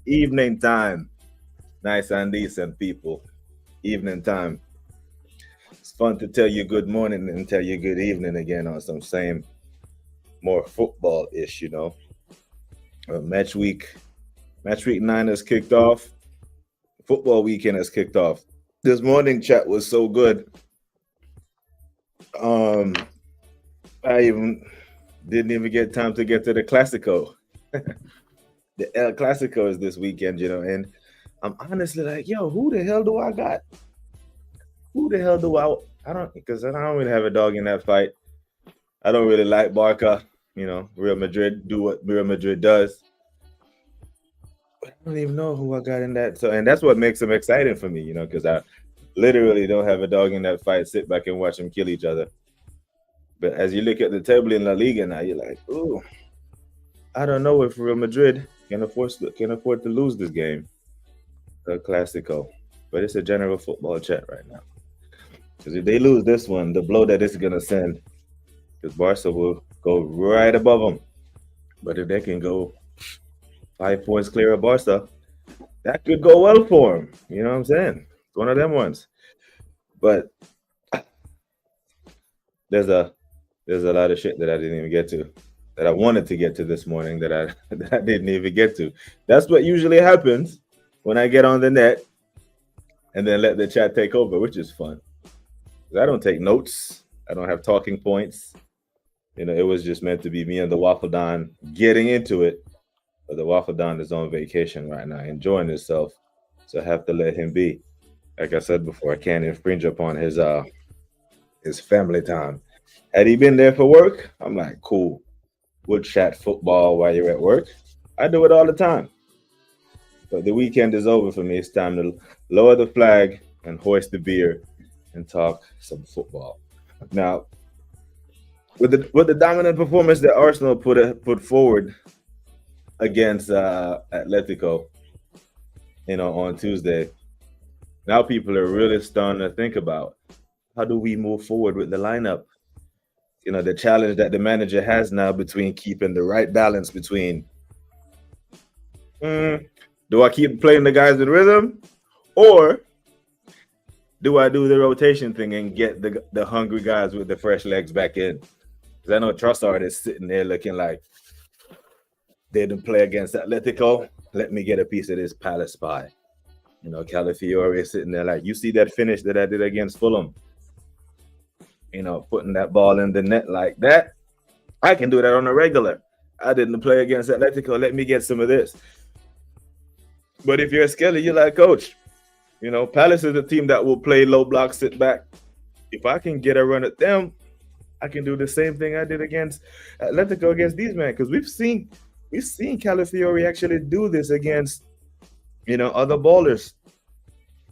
evening time. Nice and decent people. Evening time. It's fun to tell you good morning and tell you good evening again on some same more football-ish. Match week. Match week 9 has kicked off. Football weekend has kicked off. This morning chat was so good. Um, I even didn't even get time to get to the Clasico. The El Clasico is this weekend, and I'm honestly like, yo, who the hell do I got? Who the hell do I don't, because I don't really have a dog in that fight. I don't really like Barca. Real Madrid do what Real Madrid does. But I don't even know who I got in that. So, and that's what makes them exciting for me, because I literally don't have a dog in that fight. Sit back and watch them kill each other. But as you look at the table in La Liga now, you're like, ooh, I don't know if Real Madrid can afford to lose this game, El Clasico. But it's a general football chat right now. Because if they lose this one, the blow that it's gonna send, because Barca will go right above them. But if they can go 5 points clear of Barca, that could go well for them. You know what I'm saying? It's one of them ones. But there's a lot of shit that I didn't even get to, that I wanted to get to this morning that I didn't even get to. That's what usually happens when I get on the net and then let the chat take over, which is fun. I don't take notes. I don't have talking points. It was just meant to be me and the Waffle Don getting into it. But the Waffle Don is on vacation right now, enjoying himself. So I have to let him be. Like I said before, I can't infringe upon his family time. Had he been there for work, I'm like, cool. We'll chat football while you're at work. I do it all the time. But the weekend is over for me. It's time to lower the flag and hoist the beer and talk some football. Now, with the dominant performance that Arsenal put forward against Atletico, on Tuesday, now people are really starting to think about, how do we move forward with the lineup? The challenge that the manager has now between keeping the right balance between, do I keep playing the guys in rhythm, or do I do the rotation thing and get the hungry guys with the fresh legs back in? Because I know Trossard is sitting there looking like, they didn't play against Atletico. Let me get a piece of this Palace pie. Calafiore is sitting there like, you see that finish that I did against Fulham? Putting that ball in the net like that. I can do that on a regular. I didn't play against Atletico. Let me get some of this. But if you're a Skelly, you're like, coach, Palace is a team that will play low block, sit back. If I can get a run at them, I can do the same thing I did against Atletico against these men. Because we've seen Calafiore actually do this against, other ballers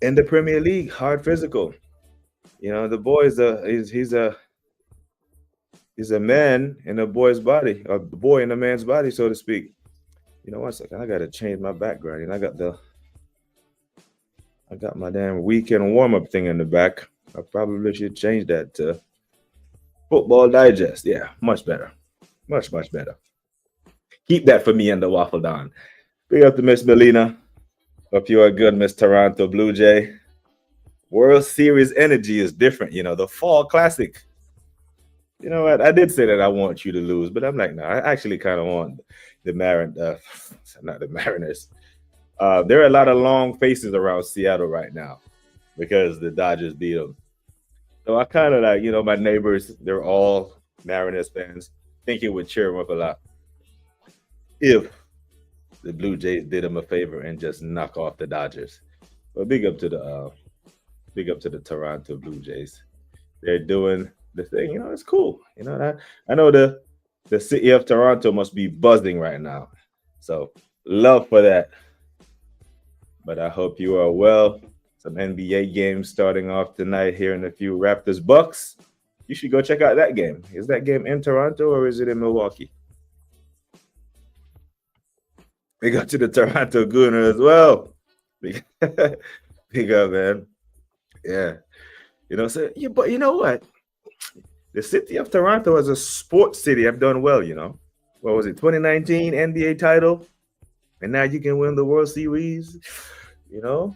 in the Premier League, hard physical. The boy he's a man in a boy's body, a boy in a man's body, so to speak. 1 second, I gotta change my background. I got my damn weekend warm-up thing in the back. I probably should change that to Football Digest. Yeah, much better. Much, much better. Keep that for me and the Waffle Don. Big up to Miss Melina. Hope you are good, Miss Toronto Blue Jay. World Series energy is different, the fall classic. You know what? I did say that I want you to lose, but I'm like, no, I actually kind of want the not the Mariners. There are a lot of long faces around Seattle right now because the Dodgers beat them. So I kind of like, my neighbors, they're all Mariners fans. Think it would cheer them up a lot if the Blue Jays did them a favor and just knock off the Dodgers. But big up to the Toronto Blue Jays. They're doing the thing, it's cool. I know the city of Toronto must be buzzing right now. So love for that. But I hope you are well. Some NBA games starting off tonight here in a few. Raptors Bucks. You should go check out that game. Is that game in Toronto or is it in Milwaukee? We got to the Toronto Gooner as well. Big up, man. Yeah. But you know what? The city of Toronto as a sports city have done well, What was it, 2019 NBA title? and now you can win the World Series. You know,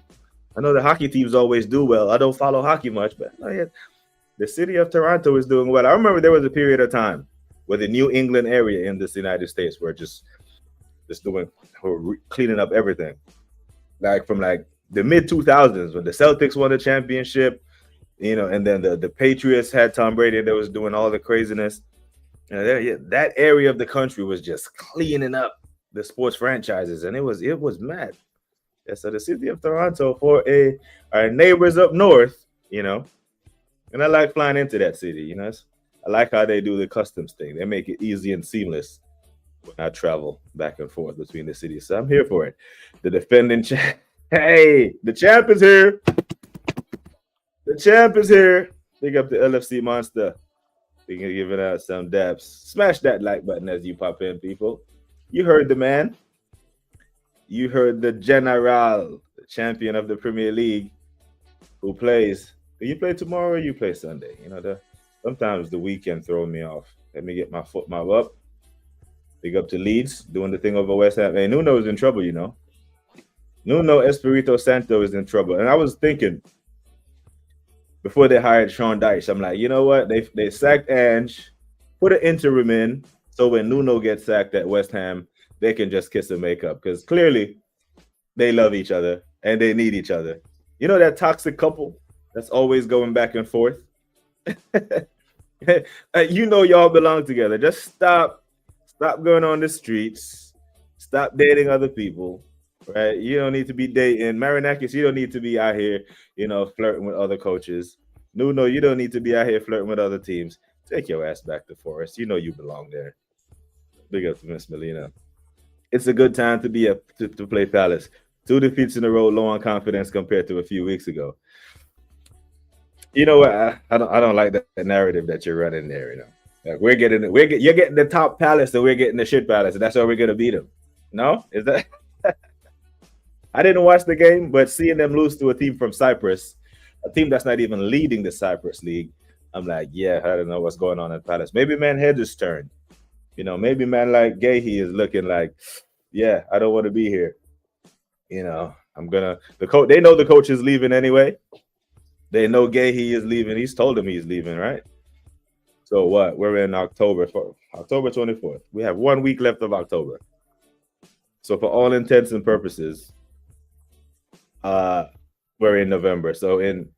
I know the hockey teams always do well. I don't follow hockey much, but the city of Toronto is doing well. I remember there was a period of time where the New England area in this United States were just doing cleaning up everything, like from like the mid 2000s when the Celtics won the championship, you know, and then the Patriots had Tom Brady that was doing all the craziness. That area of the country was just cleaning up the sports franchises, and it was mad. Yeah, so the city of Toronto for our neighbors up north, you know, and I like flying into that city. You know, I like how they do the customs thing. They make it easy and seamless when I travel back and forth between the cities. So I'm here for it. The defending champ. Hey, the champ is here. The champ is here. Pick up the LFC monster. We can give it out some daps. Smash that like button as you pop in, people. You heard the man. You heard the general, the champion of the Premier League, who plays. Do you play tomorrow or you play Sunday? You know, sometimes the weekend throw me off. Let me get my foot my up. Big up to Leeds, doing the thing over West Ham. Hey, Nuno is in trouble, you know. Nuno Espirito Santo is in trouble. And I was thinking, before they hired Sean Dyche, I'm like, you know what? They sacked Ange, put an interim in, so when Nuno gets sacked at West Ham, they can just kiss and make up. Because clearly, they love each other and they need each other. You know that toxic couple that's always going back and forth? You know y'all belong together. Just stop going on the streets. Stop dating other people. Right? You don't need to be dating Marinakis. You don't need to be out here, you know, flirting with other coaches. Nuno, you don't need to be out here flirting with other teams. Take your ass back to Forest. You know you belong there. Big up to Miss Melina. It's a good time to play Palace. 2 defeats in a row, low on confidence compared to a few weeks ago. You know what? I don't like that narrative that you're running there. You know, like you're getting the top Palace and we're getting the shit Palace, and that's why we're gonna beat them. No, is that? I didn't watch the game, but seeing them lose to a team from Cyprus, a team that's not even leading the Cyprus League, I'm like, yeah, I don't know what's going on at Palace. Maybe man head is turned. You know, maybe man like Gahey is looking like, yeah, I don't want to be here. You know, the coach. They know the coach is leaving anyway. They know Gahey is leaving. He's told them he's leaving, right? So what? We're in October 24th. We have 1 week left of October. So for all intents and purposes, we're in November. So in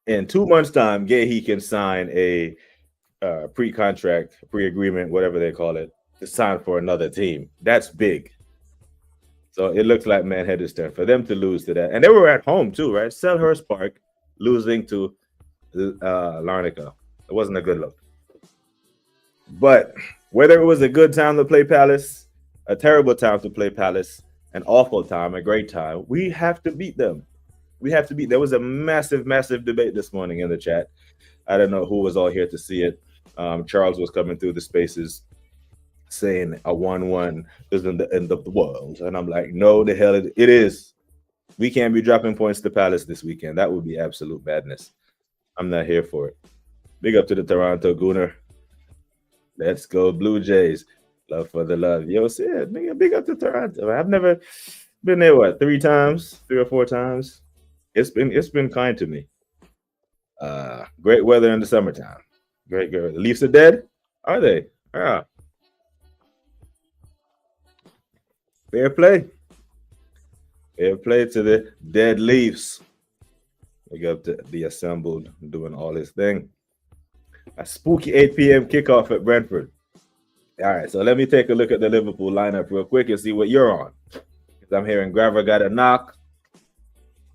2 months' time, Gahey can sign a pre-contract, pre-agreement, whatever they call it, to sign for another team. That's big. So it looks like man head is turned for them to lose to that. And they were at home too, right? Selhurst Park losing to Larnaca. It wasn't a good look. But whether it was a good time to play Palace, a terrible time to play Palace, an awful time, a great time, we have to beat them. We have to beat. There was a massive, massive debate this morning in the chat. I don't know who was all here to see it. Charles was coming through the spaces saying a 1-1 isn't the end of the world. And I'm like, no, the hell it is. We can't be dropping points to Palace this weekend. That would be absolute madness. I'm not here for it. Big up to the Toronto Gooner. Let's go Blue Jays. Love for the love. Yo, said, nigga, big up to Toronto. I've never been there, 3 or 4 times. It's been kind to me. Great weather in the summertime. Great girl. The Leafs are dead? Are they? Ah. Fair play. Fair play to the dead Leafs. Big up to the assembled doing all his thing. A spooky 8 p.m. kickoff at Brentford. All right, so let me take a look at the Liverpool lineup real quick and see what you're on. Because I'm hearing Graver got a knock.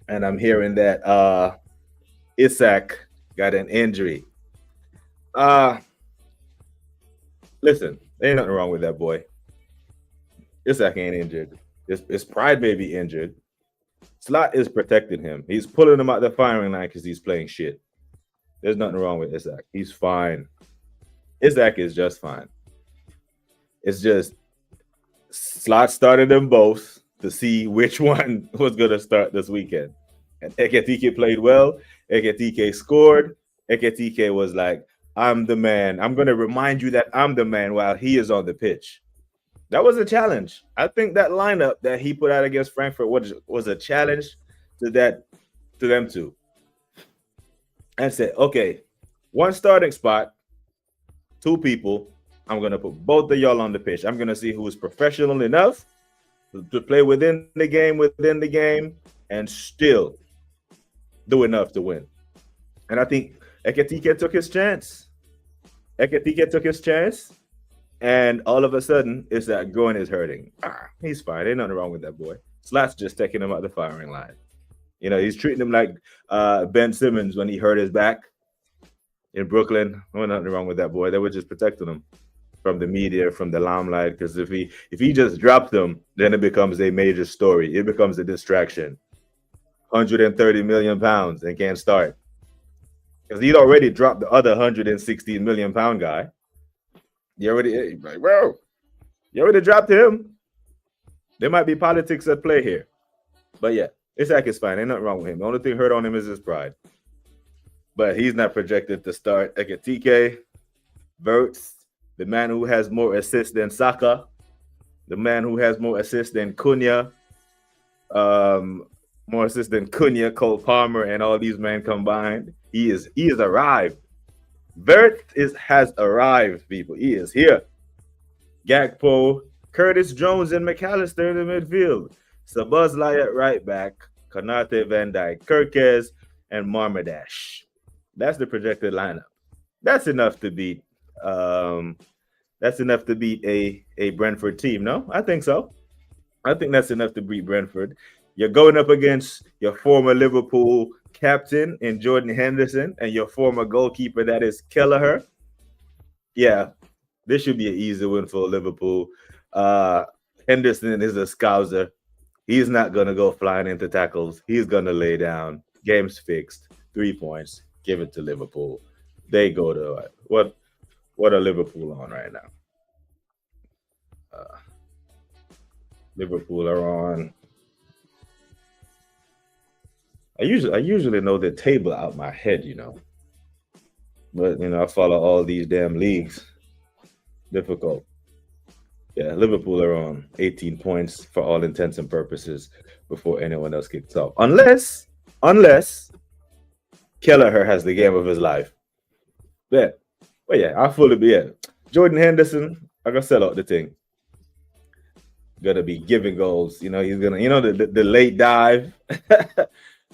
And I'm hearing that Isak got an injury. Listen, there ain't nothing wrong with that boy. Isak ain't injured. His pride may be injured. Slot is protecting him. He's pulling him out the firing line because he's playing shit. There's nothing wrong with Isak. He's fine. Isak is just fine. It's just Slot started them both to see which one was going to start this weekend. And Ekitike played well. Ekitike scored. Ekitike was like, I'm the man. I'm going to remind you that I'm the man while he is on the pitch. That was a challenge. I think that lineup that he put out against Frankfurt was a challenge to that to them too. And said, okay, one starting spot, two people. I'm gonna put both of y'all on the pitch. I'm gonna see who is professional enough to play within the game, and still do enough to win. And I think Ekatike took his chance. Ekatike took his chance, and all of a sudden, it's that groin is hurting. He's fine. Ain't nothing wrong with that boy. Slot's just taking him out the firing line. You know, he's treating him like Ben Simmons when he hurt his back in Brooklyn. Oh, nothing wrong with that boy. They were just protecting him from the media, from the limelight. Because if he just dropped them, then it becomes a major story. It becomes a distraction. 130 million pounds and can't start. Because he'd already dropped the other 116 million pound guy. You already like, bro, you already dropped him. There might be politics at play here. But yeah, Isak is fine. Ain't nothing wrong with him. The only thing hurt on him is his pride. But he's not projected to start. Ekatike, Verts, the man who has more assists than Saka, the man who has more assists than Cunha, Cole Palmer, and all these men combined. He is arrived. Vert has arrived, people. He is here. Gakpo, Curtis Jones, and McAllister in the midfield. Szoboszlai at right back, Konate, Van Dijk, Kerkez, and Marmadash. That's the projected lineup. That's enough to beat. That's enough to beat a Brentford team. No, I think so. I think that's enough to beat Brentford. You're going up against your former Liverpool captain in Jordan Henderson and your former goalkeeper, that is Kelleher. Yeah, this should be an easy win for Liverpool. Henderson is a scouser. He's not going to go flying into tackles. He's going to lay down. Game's fixed. 3 points. Give it to Liverpool. They go to what are Liverpool on right now? Liverpool are on. I usually know the table out my head, you know. But I follow all these damn leagues. Difficult. Yeah, Liverpool are on 18 points for all intents and purposes before anyone else kicks off. Unless Kelleher has the game of his life. Yeah. Well, yeah, I fully be it. Jordan Henderson, I gotta sell out the thing. Gonna be giving goals. He's gonna, the late dive,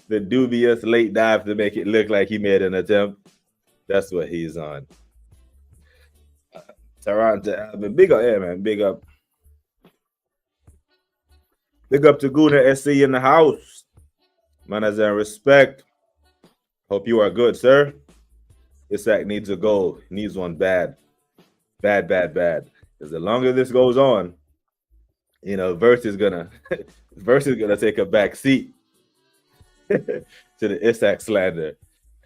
the dubious late dive to make it look like he made an attempt. That's what he's on. Toronto, big up, yeah, man. Big up. Big up to Guna SC in the house. Manners and respect. Hope you are good, sir. Isak needs a goal. He needs one bad. Bad. Because the longer this goes on, Verse is gonna take a back seat to the Isak slander,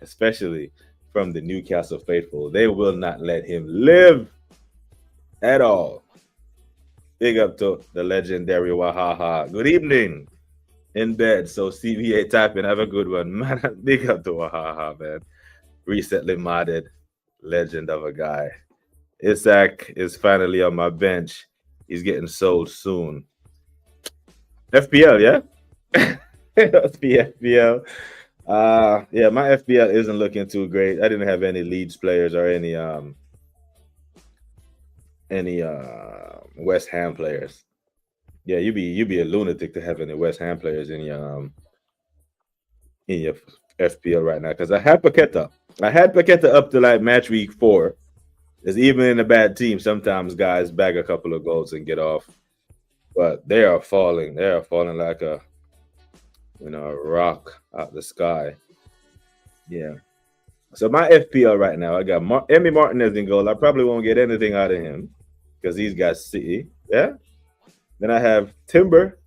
especially from the Newcastle faithful. They will not let him live at all. Big up to the legendary Wahaha. Good evening. In bed. So CVA typing. Have a good one, man. Big up to Wahaha, man. Recently modded legend of a guy. Isak is finally on my bench. He's getting sold soon. FPL, yeah? FPL. Yeah, my FPL isn't looking too great. I didn't have any Leeds players or any West Ham players. Yeah, you'd be a lunatic to have any West Ham players in your FPL right now. Because I had Paqueta. Up to like match week 4. Because even in a bad team, sometimes guys bag a couple of goals and get off. But they are falling. They are falling like a rock out the sky. Yeah. So my FPL right now, I got Emi Martinez in goal. I probably won't get anything out of him because he's got City. Yeah. Then I have Timber.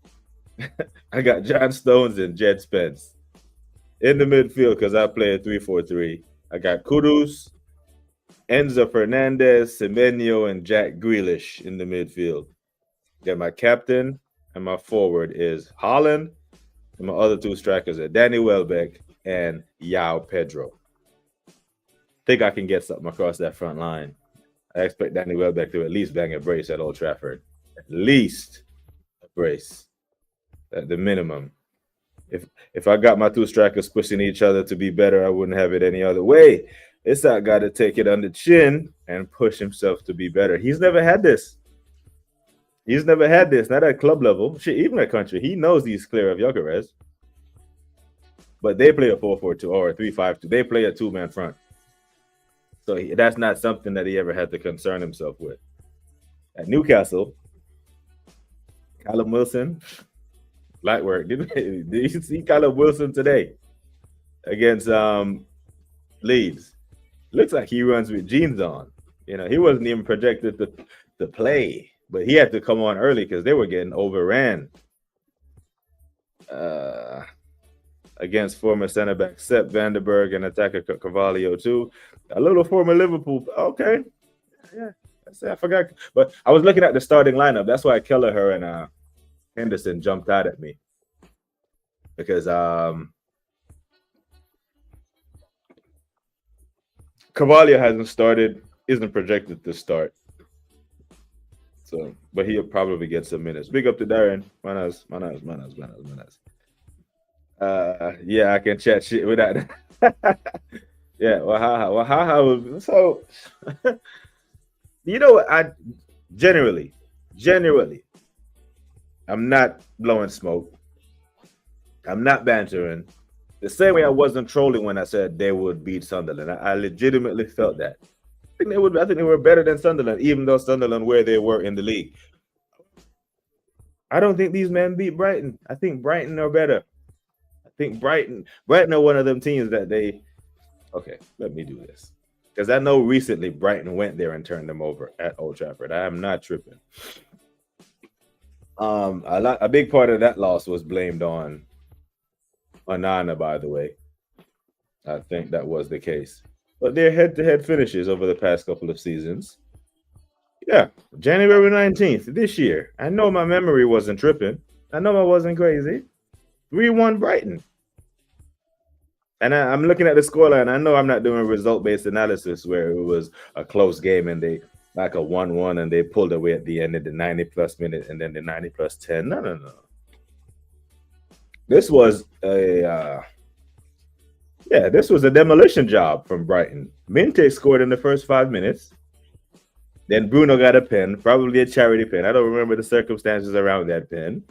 I got John Stones and Jed Spence. In the midfield, because I play a 3-4-3. I got Kudus, Enzo Fernandez, Semenyo, and Jack Grealish in the midfield. Then my captain and my forward is Holland. And my other 2 strikers are Danny Welbeck and Yao Pedro. Think I can get something across that front line. I expect Danny Welbeck to at least bang a brace at Old Trafford. At least a brace at the minimum. If I got my two strikers pushing each other to be better, I wouldn't have it any other way. Isak got to take it on the chin and push himself to be better. He's never had this. He's never had this. Not at club level. Shit, even at country. He knows he's clear of Gyökeres. But they play a 4-4-2 or a 3-5-2. They play a two-man front. So that's not something that he ever had to concern himself with. At Newcastle, Callum Wilson, light work. Did you see Callum Wilson today against Leeds? Looks like he runs with jeans on. You know, he wasn't even projected to play, but he had to come on early because they were getting overran. Against former center back Sepp Vandenberg and attacker Carvalho too. A little former Liverpool. Okay, yeah, I forgot. But I was looking at the starting lineup. That's why Kelleher and Henderson jumped out at me because Carvalho hasn't started, isn't projected to start. So, but he'll probably get some minutes. Big up to Darren. Manas. Yeah, I can chat shit with that. Yeah, Wahaha. So, you know what? I generally, I'm not blowing smoke. I'm not bantering. The same way I wasn't trolling when I said they would beat Sunderland. I legitimately felt that. I think they were better than Sunderland, even though Sunderland where they were in the league. I don't think these men beat Brighton. I think Brighton are better. I think Brighton are one of them teams that they. Okay, let me do this because I know recently Brighton went there and turned them over at Old Trafford. I am not tripping. A big part of that loss was blamed on Onana, by the way. I think that was the case. But their head-to-head finishes over the past couple of seasons. Yeah, January 19th this year. I know my memory wasn't tripping. I know I wasn't crazy. 3-1 Brighton. And I'm looking at the scoreline. I know I'm not doing result-based analysis where it was a close game and they like a 1-1 and they pulled away at the end of the 90-plus minute and then the 90-plus 10. No. This was this was a demolition job from Brighton. Minte scored in the first 5 minutes. Then Bruno got a pen, probably a charity pen. I don't remember the circumstances around that pen,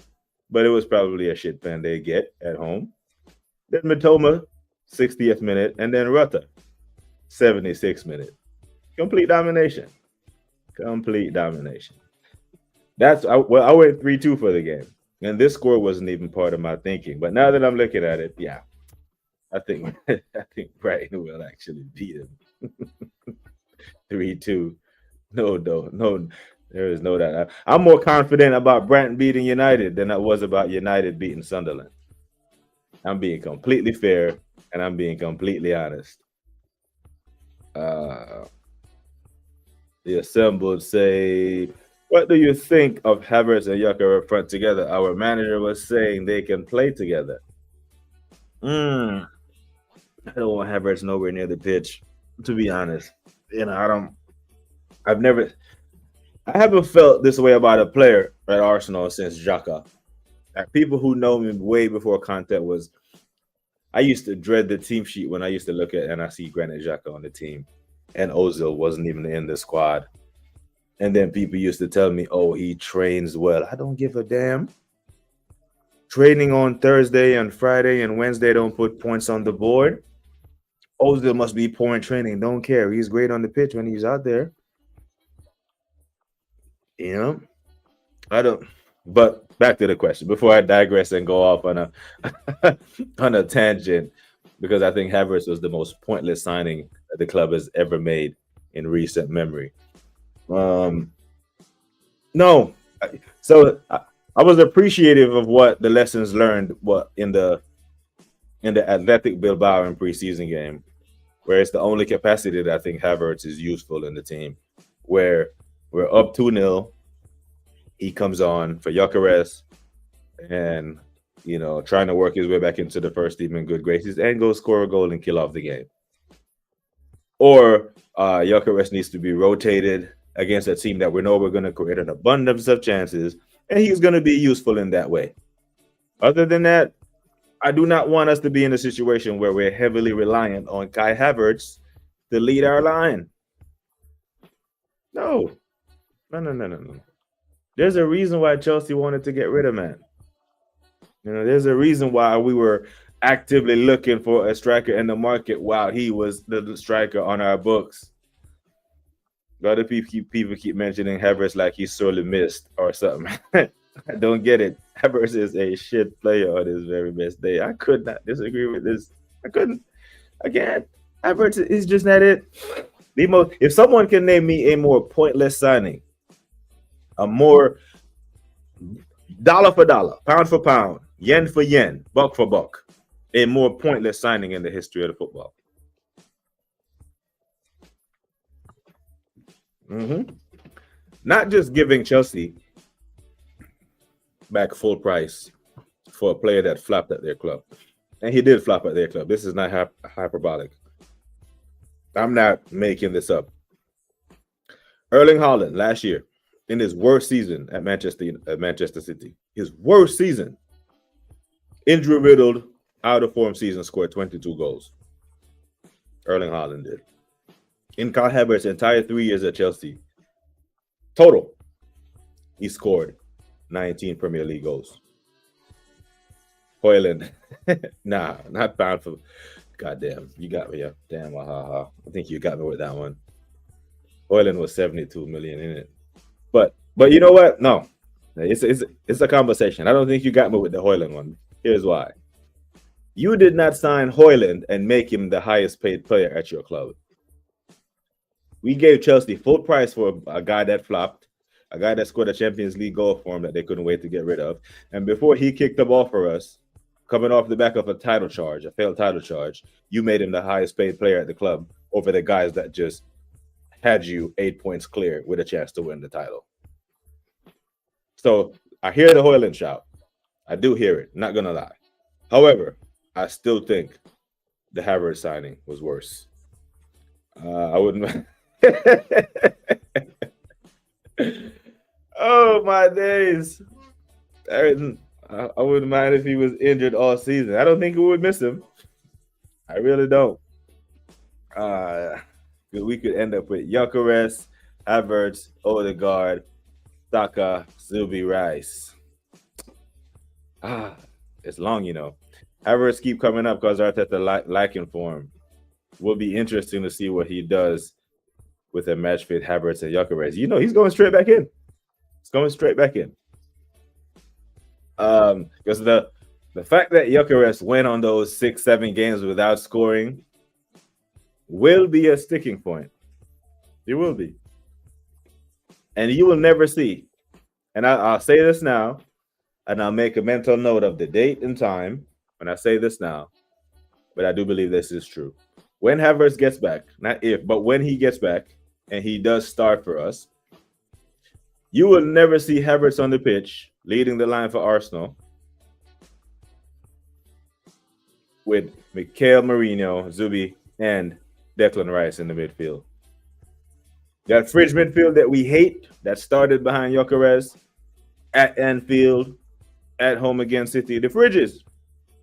but it was probably a shit pen they get at home. Then Matoma, 60th minute, and then Rutter, 76th minute. Complete domination. I went 3-2 for the game. And this score wasn't even part of my thinking. But now that I'm looking at it, yeah, I think Brighton will actually beat him. 3-2. No, there is no doubt. I'm more confident about Brighton beating United than I was about United beating Sunderland. I'm being completely fair and I'm being completely honest. The assembled say, what do you think of Havertz and Gyökeres front together? Our manager was saying they can play together. I don't want Havertz nowhere near the pitch, to be honest. You know, I haven't felt this way about a player at Arsenal since Xhaka. Like, people who know me way before content was, I used to dread the team sheet when I used to look at and I see Granit Xhaka on the team and Ozil wasn't even in the squad. And then people used to tell me, oh, he trains well. I don't give a damn. Training on Thursday and Friday and Wednesday don't put points on the board. Ozil must be poor in training. Don't care. He's great on the pitch when he's out there. You know? I don't. But back to the question. Before I digress and go off on a tangent, because I think Havertz was the most pointless signing that the club has ever made in recent memory. No. So I was appreciative of what the lessons learned in the Athletic Bilbao in preseason game, where it's the only capacity that I think Havertz is useful in the team, where we're up 2-0. He comes on for Gyökeres and, you know, trying to work his way back into the first team in good graces and go score a goal and kill off the game. Or Gyökeres needs to be rotated against a team that we know we're going to create an abundance of chances, and he's going to be useful in that way. Other than that, I do not want us to be in a situation where we're heavily reliant on Kai Havertz to lead our line. No. No. There's a reason why Chelsea wanted to get rid of man. There's a reason why we were actively looking for a striker in the market while he was the striker on our books. Other people keep mentioning Havertz like he's sorely missed or something. I don't get it. Havertz is a shit player on his very best day. I could not disagree with this. I couldn't. Again, Havertz is just not it. If someone can name me a more pointless signing, a more dollar for dollar, pound for pound, yen for yen, buck for buck, a more pointless signing in the history of the football. Not just giving Chelsea back full price for a player that flopped at their club. And he did flop at their club. This is not hyperbolic. I'm not making this up. Erling Haaland last year, in his worst season at Manchester City, his worst season, injury-riddled, out-of-form season, scored 22 goals. Erling Haaland did. In Kai Havertz's entire 3 years at Chelsea, total, he scored 19 Premier League goals. Højlund, nah, not pound for. Goddamn, you got me. Damn, I think you got me with that one. Højlund was 72 million in it, but you know what? No, it's a conversation. I don't think you got me with the Højlund one. Here's why: you did not sign Højlund and make him the highest paid player at your club. We gave Chelsea full price for a guy that flopped, a guy that scored a Champions League goal for him that they couldn't wait to get rid of, and before he kicked the ball for us, coming off the back of a failed title charge, you made him the highest paid player at the club over the guys that just had you 8 points clear with a chance to win the title. So I hear the Højlund shout. I do hear it, not going to lie. However, I still think the Havertz signing was worse. I wouldn't... Oh, my days. I wouldn't mind if he was injured all season. I don't think we would miss him. I really don't. We could end up with Gyökeres, Havertz, Odegaard, Saka, Zubi, Rice. It's long, Havertz keep coming up because Arteta liking for him. Will be interesting to see what he does with a match fit Havertz and Gyökeres. He's going straight back in. It's going straight back in. Because the fact that Gyökeres went on those 6-7 games without scoring will be a sticking point. It will be. And you will never see. And I'll say this now, and I'll make a mental note of the date and time when I say this now, but I do believe this is true. When Havertz gets back, not if, but when he gets back and he does start for us, you will never see Havertz on the pitch leading the line for Arsenal with Mikael Merino, Zubi, and Declan Rice in the midfield. That fridge midfield that we hate, that started behind Gyökeres, at Anfield, at home against City, the fridges.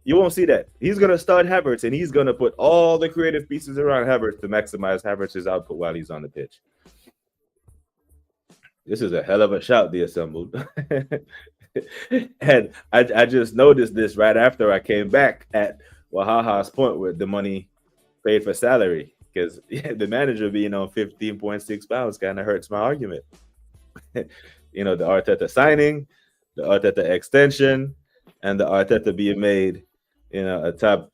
You won't see that. He's going to start Havertz, and he's going to put all the creative pieces around Havertz to maximize Havertz's output while he's on the pitch. This is a hell of a shout, the assembled. And I just noticed this right after I came back at Wahaha's point with the money paid for salary, because the manager being on 15.6 pounds kind of hurts my argument. The Arteta signing, the Arteta extension, and the Arteta being made a top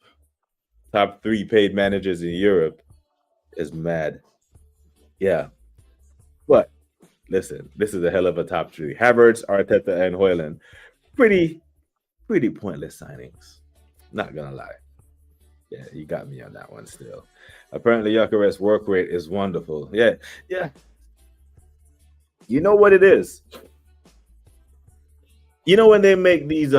3 paid managers in Europe is mad. Yeah. But listen, this is a hell of a top 3. Havertz, Arteta, and Højlund. Pretty pointless signings. Not gonna lie. Yeah, you got me on that one still. Apparently, Gyökeres' work rate is wonderful. Yeah. You know what it is? When they make these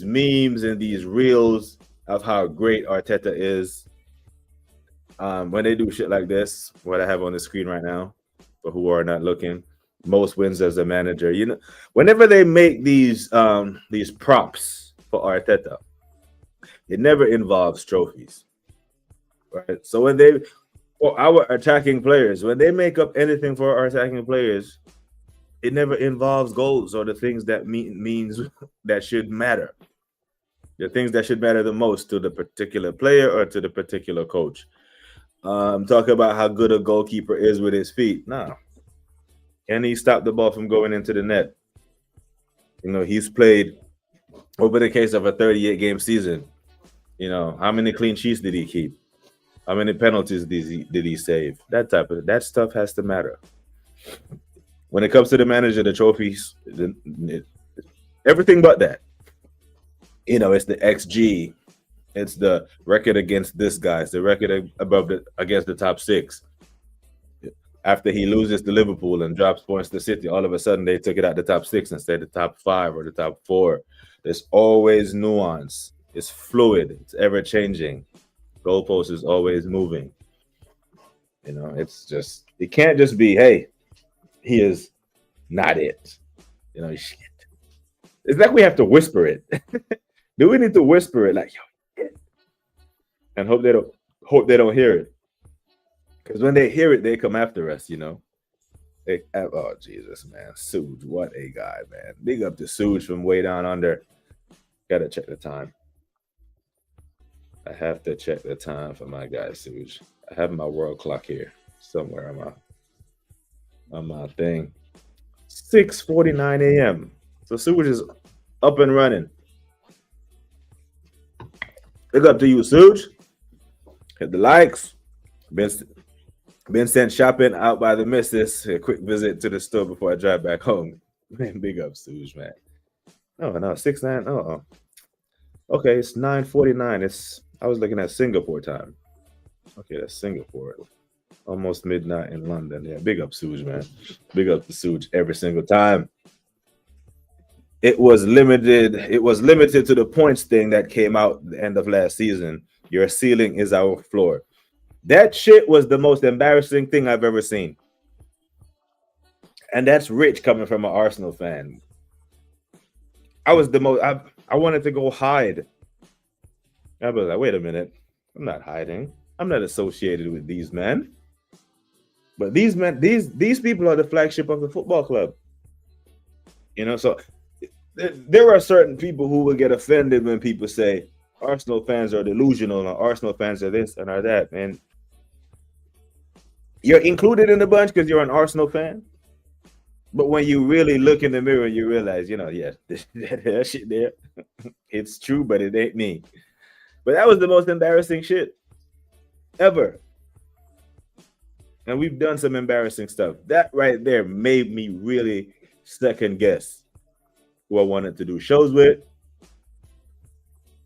memes and these reels of how great Arteta is, When they do shit like this, what I have on the screen right now, for who are not looking, most wins as a manager. You know, whenever they make these props for Arteta, it never involves trophies, right? So when they, for our attacking players, when they make up anything for our attacking players, it never involves goals or the things that means that should matter. The things that should matter the most to the particular player or to the particular coach. Talk about how good a goalkeeper is with his feet. No. Can he stop the ball from going into the net? You know, he's played over the case of a 38 game season. You know, how many clean sheets did he keep? How many penalties did he save? That stuff has to matter. When it comes to the manager, the trophies, everything but that. You know, it's the XG, it's the record against this guy, it's the record against the top six. After he loses to Liverpool and drops points to City, all of a sudden they took it out the top six instead of the top five or the top four. There's always nuance. It's fluid. It's ever changing. Goalpost is always moving. You know, it can't just be, hey, he is not it. You know, shit. It's like we have to whisper it. Do we need to whisper it like, yo, and hope they don't hear it? Because when they hear it, they come after us, you know. Oh, Jesus, man. Suge, what a guy, man. Big up to Suge from way down under. Gotta check the time. I have to check the time for my guy, Suge. I have my world clock here somewhere on my thing. 6:49 a.m. So Suge is up and running. Big up to you, Suge. Hit the likes. Been sent shopping out by the missus. A quick visit to the store before I drive back home. Man, big up, Suge, man. No, 6:09. Oh, okay, it's 9:49. I was looking at Singapore time. Okay, that's Singapore. Almost midnight in London. Yeah, big up, Suge, man. Big up to Suge every single time. It was limited to the points thing that came out the end of last season. Your ceiling is our floor. That shit was the most embarrassing thing I've ever seen. And that's rich coming from an Arsenal fan. I wanted to go hide. I was like, wait a minute. I'm not hiding. I'm not associated with these men. But these people are the flagship of the football club. You know, so there are certain people who will get offended when people say Arsenal fans are delusional or Arsenal fans are this and are that. And you're included in the bunch because you're an Arsenal fan. But when you really look in the mirror, you realize, you know, yeah, that shit there, it's true, but it ain't me. But that was the most embarrassing shit ever. And we've done some embarrassing stuff. That right there made me really second guess who I wanted to do shows with,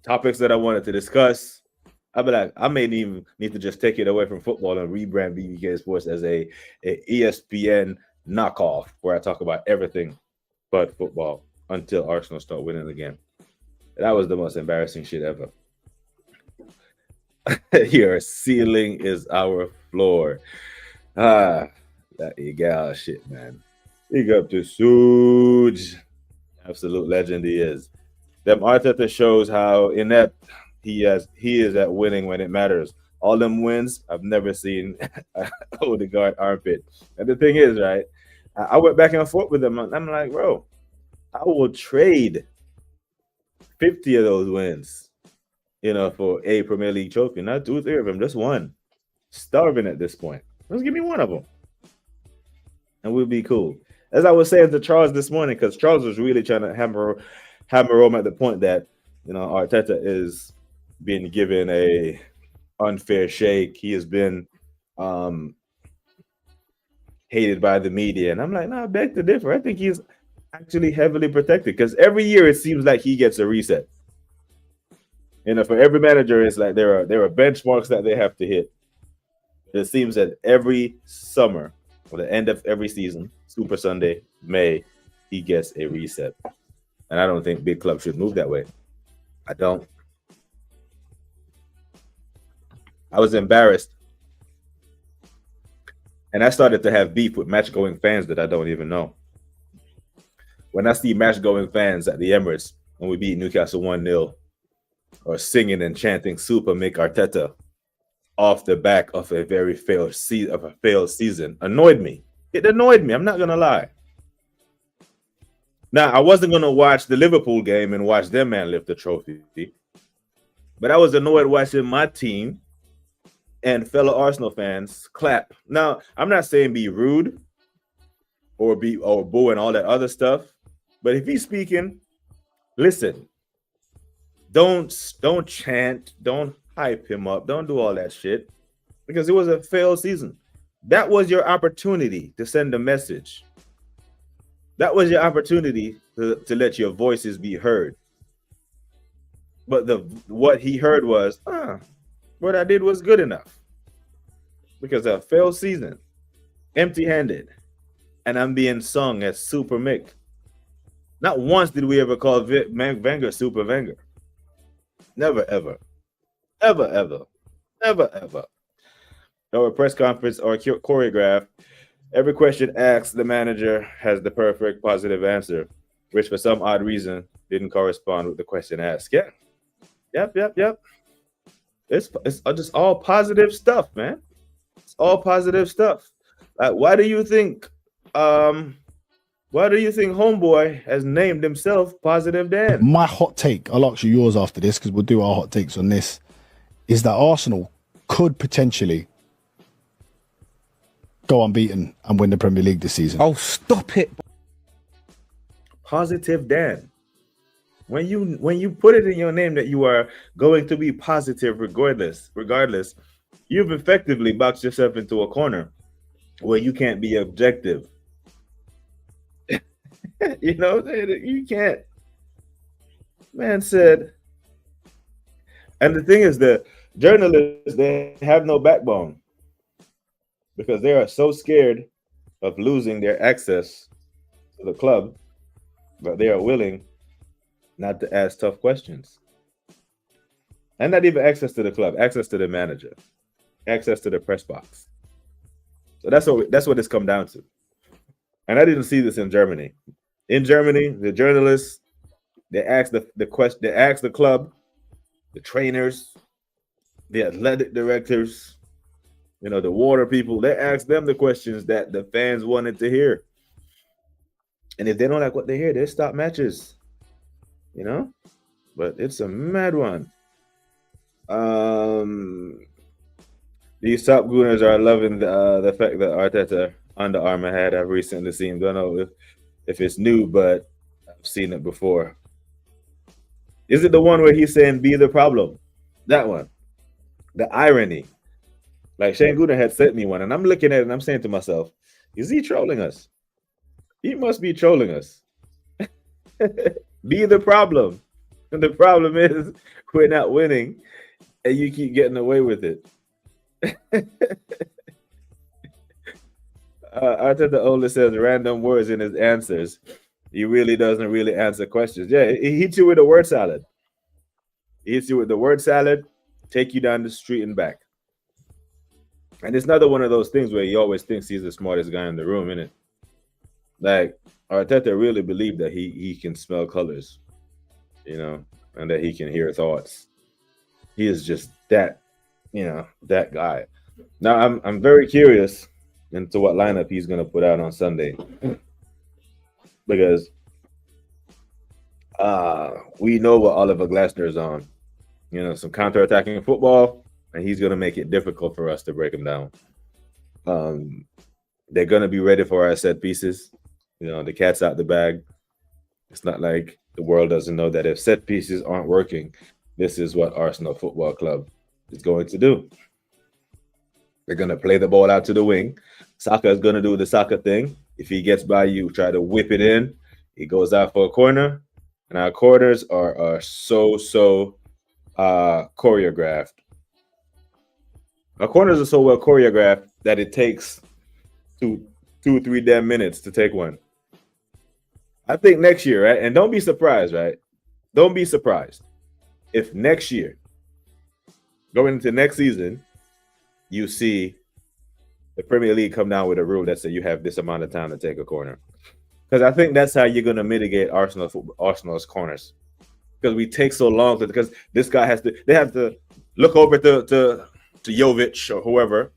topics that I wanted to discuss. I'd be like, I may even need to just take it away from football and rebrand BBK Sports as a ESPN knockoff where I talk about everything but football until Arsenal start winning again. That was the most embarrassing shit ever. Your ceiling is our floor. That egal shit, man. Big up to Suge. Absolute legend he is. Them Arteta shows how inept he is at winning when it matters. All them wins, I've never seen Odegaard armpit. And the thing is, right, I went back and forth with him. I'm like, bro, I will trade 50 of those wins, you know, for a Premier League trophy. Not 2 or 3 of them, just one. Starving at this point. Let's give me one of them. And we'll be cool. As I was saying to Charles this morning, because Charles was really trying to hammer home at the point that, you know, Arteta is being given a unfair shake. He has been hated by the media. And I'm like, no, I beg to differ. I think he's actually heavily protected because every year it seems like he gets a reset. You know, for every manager, it's like there are benchmarks that they have to hit. It seems that every summer, or the end of every season, Super Sunday, May, he gets a reset. And I don't think big clubs should move that way. I don't. I was embarrassed And I started to have beef with match going fans that I don't even know. When I see match going fans at the Emirates when we beat Newcastle 1-0 or singing and chanting Super Mick Arteta off the back of a very failed season annoyed me. It annoyed me. I'm not gonna lie. Now I wasn't gonna watch the Liverpool game and watch them man lift the trophy, but I was annoyed watching my team and fellow Arsenal fans clap. Now I'm not saying be rude or boo and all that other stuff, but if he's speaking, listen. Don't chant. Don't hype him up. Don't do all that shit because it was a failed season. That was your opportunity to send a message. That was your opportunity to let your voices be heard. But what he heard was, what I did was good enough because a failed season, empty-handed, and I'm being sung as Super Mick. Not once did we ever call Wenger Super Wenger. Never, ever. Ever, ever. Never, ever. Or a press conference or choreograph. Every question asked, the manager has the perfect positive answer, which for some odd reason didn't correspond with the question asked. Yeah. Yep. It's just all positive stuff, man. It's all positive stuff. Why do you think Homeboy has named himself Positive Dan? My hot take, I'll ask you yours after this because we'll do our hot takes on this, is that Arsenal could potentially go unbeaten and win the Premier League this season. Oh, stop it. Positive Dan. When you put it in your name that you are going to be positive regardless, you've effectively boxed yourself into a corner where you can't be objective. You know, you can't. Man said, and the thing is, the journalists, they have no backbone because they are so scared of losing their access to the club, but they are willing not to ask tough questions. And not even access to the club, access to the manager, access to the press box. So that's what it's come down to. And I didn't see this in Germany. In Germany, the journalists, they ask the question, they ask the club, the trainers, the athletic directors, you know, the water people, they ask them the questions that the fans wanted to hear. And if they don't like what they hear, they stop matches. You know? But it's a mad one. These top gooners are loving the fact that Arteta Under Armour hat I've recently seen. Don't know if it's new, but I've seen it before. Is it the one where he's saying be the problem? That one. The irony. Like Shane Gooner had sent me one, and I'm looking at it and I'm saying to myself, is he trolling us? He must be trolling us. Be the problem. And the problem is we're not winning and you keep getting away with it. Arteta only says random words in his answers. He really doesn't really answer questions. Yeah, he hits you with a word salad. He hits you with the word salad, take you down the street and back. And it's another one of those things where he always thinks he's the smartest guy in the room, isn't it? Like, Arteta really believed that he can smell colors, you know, and that he can hear thoughts. He is just that, you know, that guy. Now, I'm very curious into what lineup he's going to put out on Sunday, because we know what Oliver Glasner is on. You know, some counter-attacking football, and he's going to make it difficult for us to break him down. They're going to be ready for our set pieces. You know, the cat's out the bag. It's not like the world doesn't know that if set pieces aren't working, this is what Arsenal Football Club is going to do. They're going to play the ball out to the wing. Saka is going to do the Saka thing. If he gets by you, try to whip it in. He goes out for a corner. And our corners are so choreographed. Our corners are so well choreographed that it takes two or 3 damn minutes to take one. I think next year, right? And don't be surprised, right? Don't be surprised if next year, going into next season, you see the Premier League come down with a rule that says you have this amount of time to take a corner. Because I think that's how you're going to mitigate Arsenal's corners. Because we take so long because this guy they have to look over to Jovic or whoever.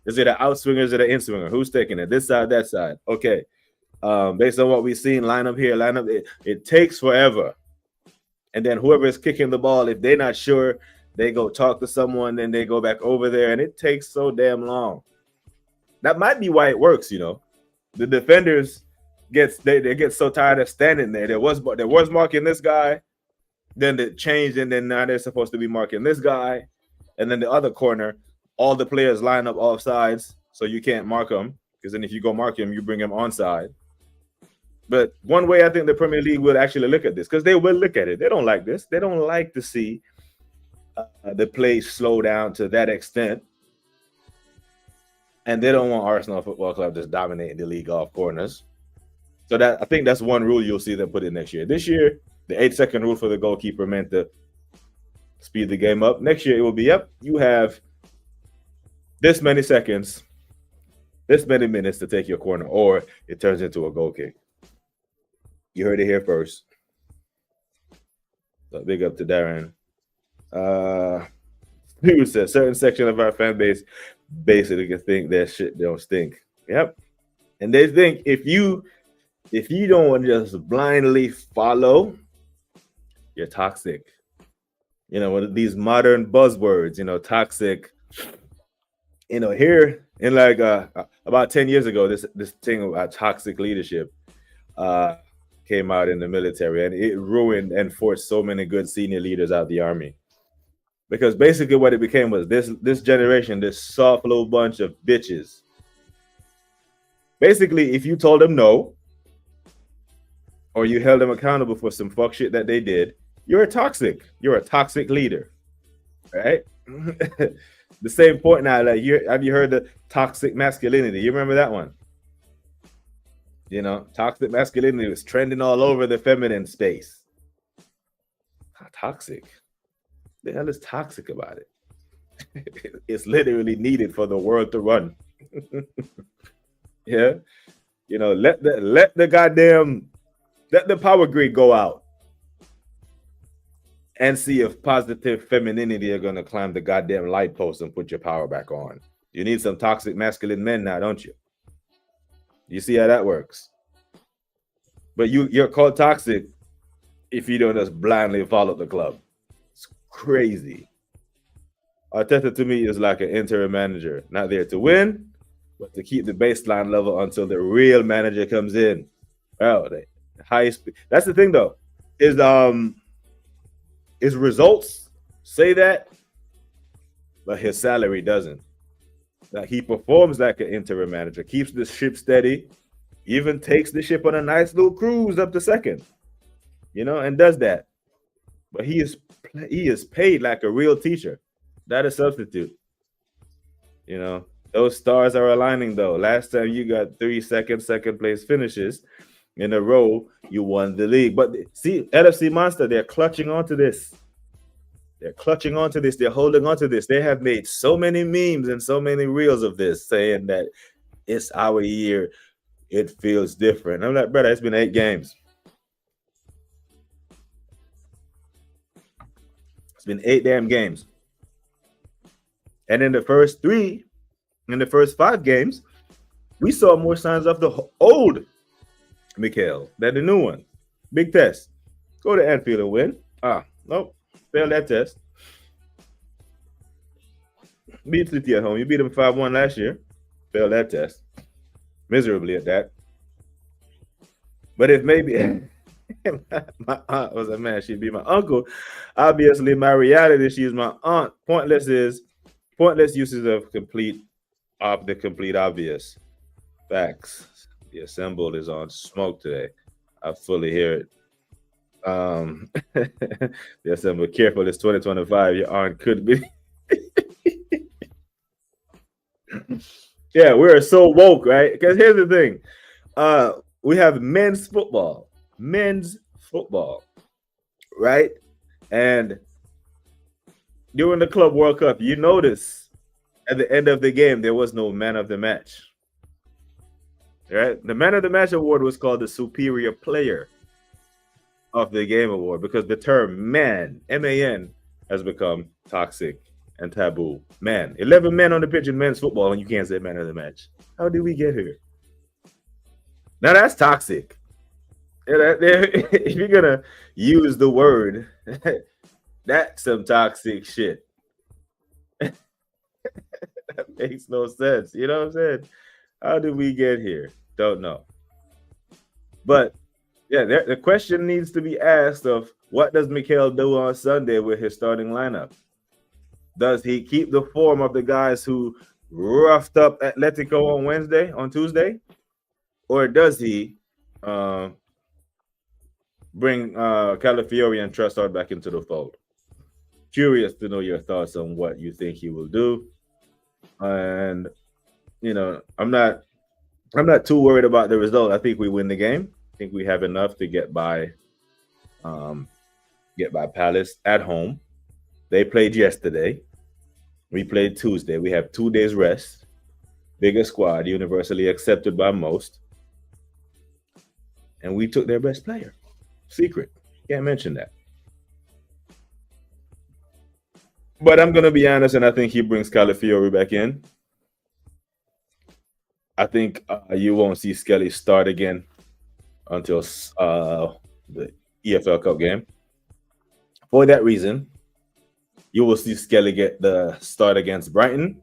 Is it an outswinger? Is it an inswinger? Who's taking it? This side, that side. Okay. Based on what we've seen, line up here, line up. It takes forever. And then whoever is kicking the ball, if they're not sure, they go talk to someone, then they go back over there, and it takes so damn long. That might be why it works, you know. The defenders they get so tired of standing there. There was marking this guy, then it changed, and then now they're supposed to be marking this guy, and then the other corner, all the players line up off sides, so you can't mark them, because then if you go mark him, you bring him onside. But one way I think the Premier League will actually look at this, because they will look at it. They don't like this. They don't like to see the play slow down to that extent. And they don't want Arsenal Football Club just dominating the league off corners. So I think that's one rule you'll see them put in next year. This year, the 8-second rule for the goalkeeper meant to speed the game up. Next year, it will be, you have this many seconds, this many minutes to take your corner, or it turns into a goal kick. You heard it here first. So big up to Darren. He said certain section of our fan base basically can think that shit don't stink. Yep. And they think if you don't just blindly follow, you're toxic. You know, these modern buzzwords, you know, toxic. You know, here in like about 10 years ago, this thing about toxic leadership came out in the military, and it ruined and forced so many good senior leaders out of the army. Because basically what it became was this generation, this soft little bunch of bitches. Basically, if you told them no, or you held them accountable for some fuck shit that they did, you're a toxic leader, right? The same point now, like, have you heard the toxic masculinity? You remember that one? You know, toxic masculinity was trending all over the feminine space. How toxic? The hell is toxic about it? It's literally needed for the world to run. Yeah, you know, let the power grid go out and see if positive femininity are gonna climb the goddamn light post and put your power back on. You need some toxic masculine men now, don't you? You see how that works? But you're called toxic if you don't just blindly follow the club. It's crazy. Arteta to me is like an interim manager, not there to win, but to keep the baseline level until the real manager comes in. Oh, the highest. That's the thing, though. His results say that, but his salary doesn't. Like, he performs like an interim manager, keeps the ship steady, even takes the ship on a nice little cruise up to second, you know, and does that. But he is paid like a real teacher, not a substitute. You know, those stars are aligning, though. Last time you got 3 second place finishes in a row, you won the league. But see, LFC Monster, they're clutching onto this. They're clutching onto this. They're holding onto this. They have made so many memes and so many reels of this, saying that it's our year. It feels different. I'm like, brother, it's been 8 games. It's been 8 damn games. And in the first 5 games, we saw more signs of the old Mikel than the new one. Big test. Go to Anfield and win. Nope. Failed that test. Beat City at home. You beat them 5-1 last year. Failed that test. Miserably at that. But if maybe my aunt was a man, she'd be my uncle. Obviously, my reality, she's my aunt. Pointless uses of the complete obvious. Facts. The assembled is on smoke today. I fully hear it. The assembled, careful, it's 2025. Your aunt could be. Yeah, we're so woke, right? Because here's the thing. We have men's football, right? And during the Club World Cup, you notice at the end of the game, there was no man of the match. Right? The man of the match award was called the superior player of the game award because the term man, M-A-N, has become toxic and taboo. Man, 11 men on the pitch in men's football, and you can't say man of the match. How did we get here? Now that's toxic. If you're gonna use the word, that's some toxic shit. That makes no sense. You know what I'm saying? How did we get here? Don't know. But yeah, the question needs to be asked of what does Mikel do on Sunday with his starting lineup? Does he keep the form of the guys who roughed up Atletico on Tuesday? Or does he bring Calafiori and Trossard back into the fold? Curious to know your thoughts on what you think he will do. And I'm not too worried about the result. I think we win the game. I think we have enough to get by Palace at home. They played yesterday. We played Tuesday. We have 2 days rest. Bigger squad, universally accepted by most. And we took their best player. Secret. Can't mention that. But I'm going to be honest, and I think he brings Calafiori back in. I think you won't see Skelly start again until the EFL Cup game. For that reason, you will see Skelly get the start against Brighton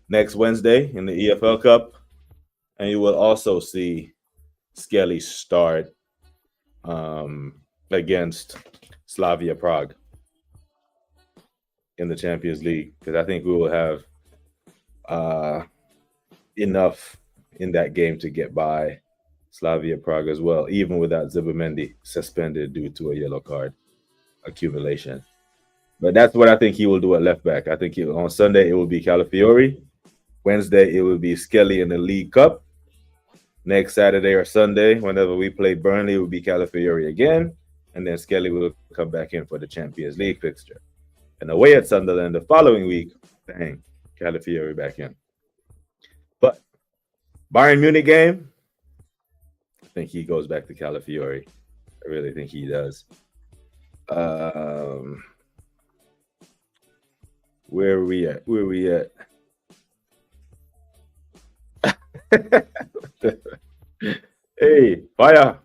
next Wednesday in the EFL Cup. And you will also see Skelly start against Slavia Prague in the Champions League, because I think we will have enough in that game to get by Slavia Prague as well, even without Zubimendi suspended due to a yellow card accumulation. But that's what I think he will do at left back. I think on Sunday it will be Calafiori. Wednesday it will be Skelly in the League Cup. Next Saturday or Sunday, whenever we play Burnley, it will be Calafiori again. And then Skelly will come back in for the Champions League fixture. And away at Sunderland the following week, bang, Calafiori back in. But Bayern Munich game, I think he goes back to Calafiori. I really think he does. Where are we at? Hey, fire.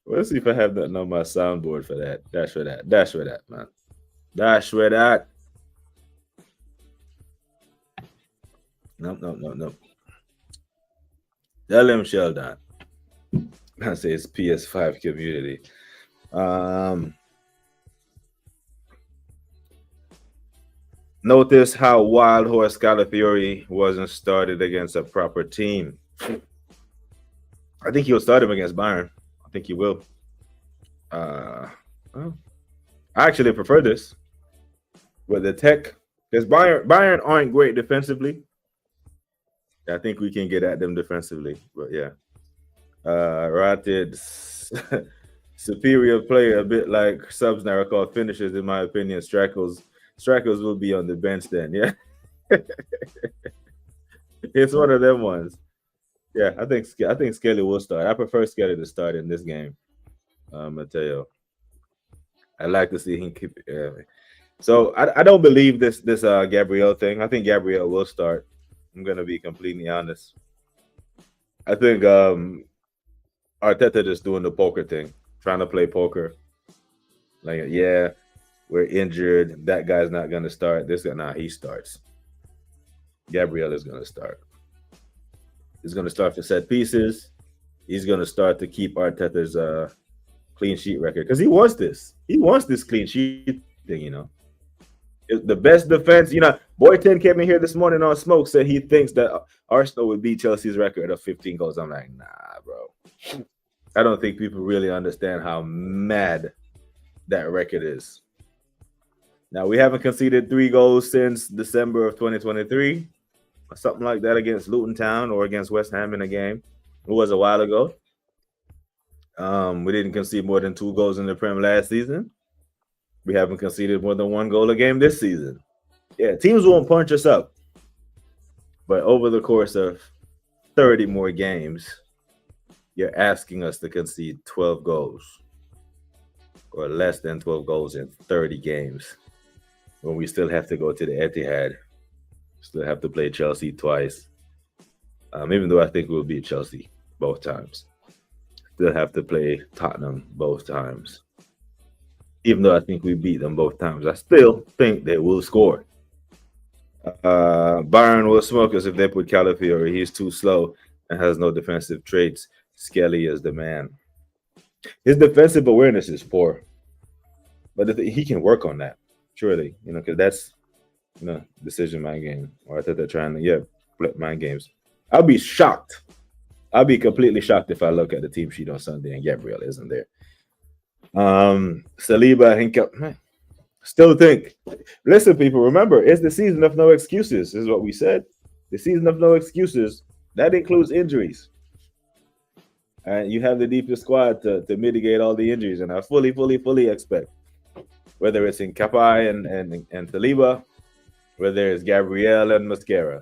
Let's see if I have nothing on my soundboard for that. Dash for that, man. Dash for that. Nope. Tell him, Sheldon. I say it's PS5 community. Notice how Wild Horse Calafiori wasn't started against a proper team. I think he'll start him against Bayern. I think he will. Well, I actually prefer this with the tech, because Bayern aren't great defensively. I think we can get at them defensively, but yeah. Rated superior player, a bit like subs now are called finishers, in my opinion. Strikers will be on the bench then, yeah. It's one of them ones. Yeah, I think Skelly will start. I prefer Skelly to start in this game. Mateo. I'd like to see him keep it. So I don't believe this Gabriel thing. I think Gabriel will start. I'm gonna be completely honest. I think Arteta just doing the poker thing, trying to play poker. Like, yeah, we're injured. That guy's not gonna start. He starts. Gabriel is gonna start. He's gonna start for set pieces. He's gonna start to keep Arteta's clean sheet record, because he wants this. He wants this clean sheet thing, The best defense, Boyton came in here this morning on Smoke, said he thinks that Arsenal would beat Chelsea's record of 15 goals. I'm like, nah, bro. I don't think people really understand how mad that record is. Now, we haven't conceded 3 goals since December of 2023, or something like that, against Luton Town or against West Ham in a game. It was a while ago. We didn't concede more than 2 goals in the Prem last season. We haven't conceded more than 1 goal a game this season. Yeah, teams won't punch us up. But over the course of 30 more games, you're asking us to concede 12 goals or less than 12 goals in 30 games when we still have to go to the Etihad, still have to play Chelsea twice. Even though I think we'll beat Chelsea both times. Still have to play Tottenham both times. Even though I think we beat them both times, I still think they will score. Bayern will smoke us if they put Calafiori. He's too slow and has no defensive traits. Skelly is the man. His defensive awareness is poor, but he can work on that, surely. Because that's decision mind game. Or I thought they're trying to flip mind games. I'll be shocked. I'll be completely shocked if I look at the team sheet on Sunday and Gabriel isn't there. Saliba, Henkel. Still think. Listen, people, remember, it's the season of no excuses, is what we said. The season of no excuses. That includes injuries. And you have the deepest squad to mitigate all the injuries. And I fully expect, whether it's in Kapai and Saliba, whether it's Gabriel and Mascara,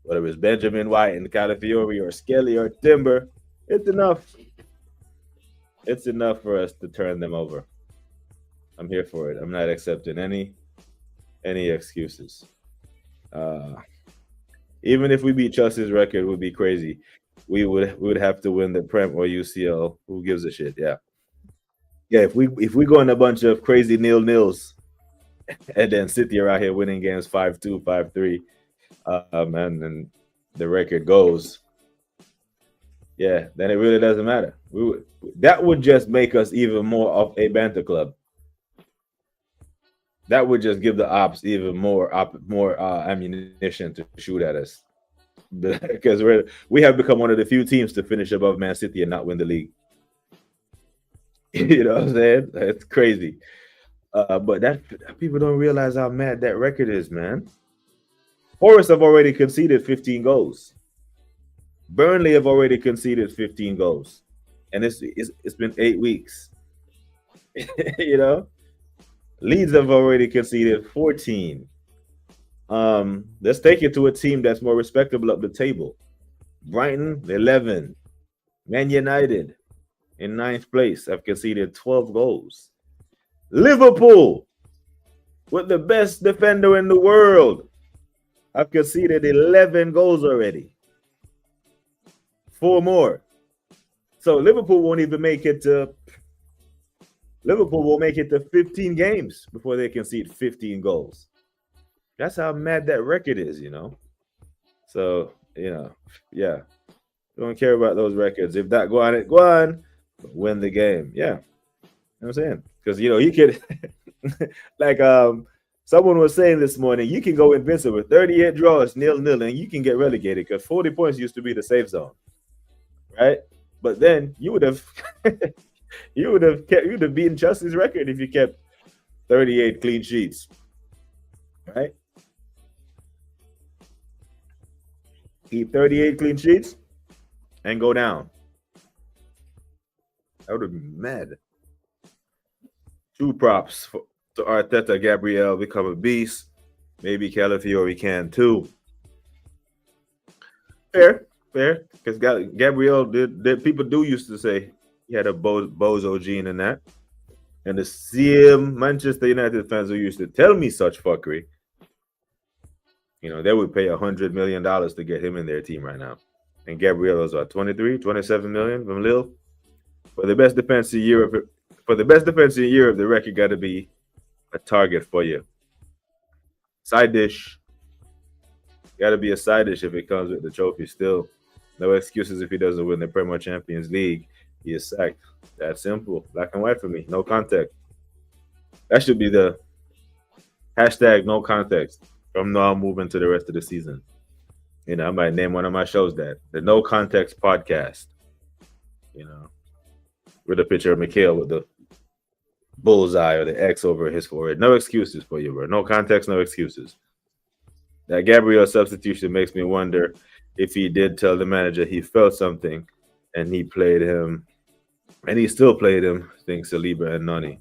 whether it's Benjamin White and Calafiori or Skelly or Timber, it's enough. It's enough for us to turn them over. I'm here for it. I'm not accepting any excuses. Even if we beat Chelsea's record, it would be crazy. We would have to win the Prem or UCL. Who gives a shit? Yeah. If we go in a bunch of crazy 0-0s and then City are out here winning games 5-2, 5-3, and then the record goes, then it really doesn't matter. That would just make us even more of a banter club. That would just give the ops even more ammunition to shoot at us, because we have become one of the few teams to finish above Man City and not win the league. You know what I'm saying? It's crazy. But that people don't realize how mad that record is, man. Forest have already conceded 15 goals. Burnley have already conceded 15 goals, and it's been 8 weeks. Leeds have already conceded 14. Let's take it to a team that's more respectable up the table. Brighton, 11. Man United, in 9th place, have conceded 12 goals. Liverpool, with the best defender in the world, have conceded 11 goals already. 4 more. So Liverpool won't even make it to... Liverpool will make it to 15 games before they concede 15 goals. That's how mad that record is, So, don't care about those records. If that go on, win the game. Yeah. You know what I'm saying? Because, you could, like someone was saying this morning, you can go invincible with 38 draws, 0-0, and you can get relegated because 40 points used to be the safe zone. Right? But then you would have... you'd have beaten Chelsea's record if you kept 38 clean sheets, right? Keep 38 clean sheets and go down. That would have been mad. 2 props to Arteta. Gabriel become a beast. Maybe Calafiori can too. Fair, because Gabriel did. People do used to say he had a bozo gene in that. And the same Manchester United fans who used to tell me such fuckery, they would pay $100 million to get him in their team right now. And Gabriel was 23, 27 million from Lille. For the best defense in Europe, the record got to be a target for you. Side dish. Got to be a side dish if it comes with the trophy still. No excuses if he doesn't win the Premier Champions League. He is sacked. That's simple. Black and white for me. No context. That should be the hashtag no context from now moving to the rest of the season. I might name one of my shows that. The No Context Podcast. With a picture of Mikhail with the bullseye or the X over his forehead. No excuses for you, bro. No context, no excuses. That Gabriel substitution makes me wonder if he did tell the manager he felt something and he played him, and he still played him, I think, Saliba and Nani.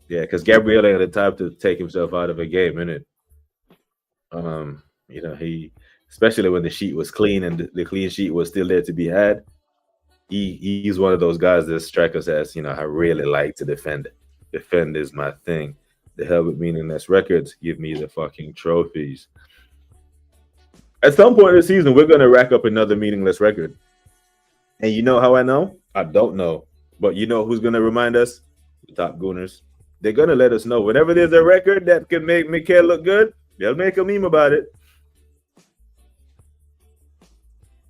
Yeah, because Gabriel ain't the type to take himself out of a game, innit? He, especially when the sheet was clean and the clean sheet was still there to be had. He's one of those guys that strikers says, I really like to defend. Defend is my thing. The hell with meaningless records. Give me the fucking trophies. At some point in the season, we're gonna rack up another meaningless record. And you know how I know? I don't know. But you know who's gonna remind us? The Top Gooners. They're gonna let us know. Whenever there's a record that can make Mikael look good, they'll make a meme about it.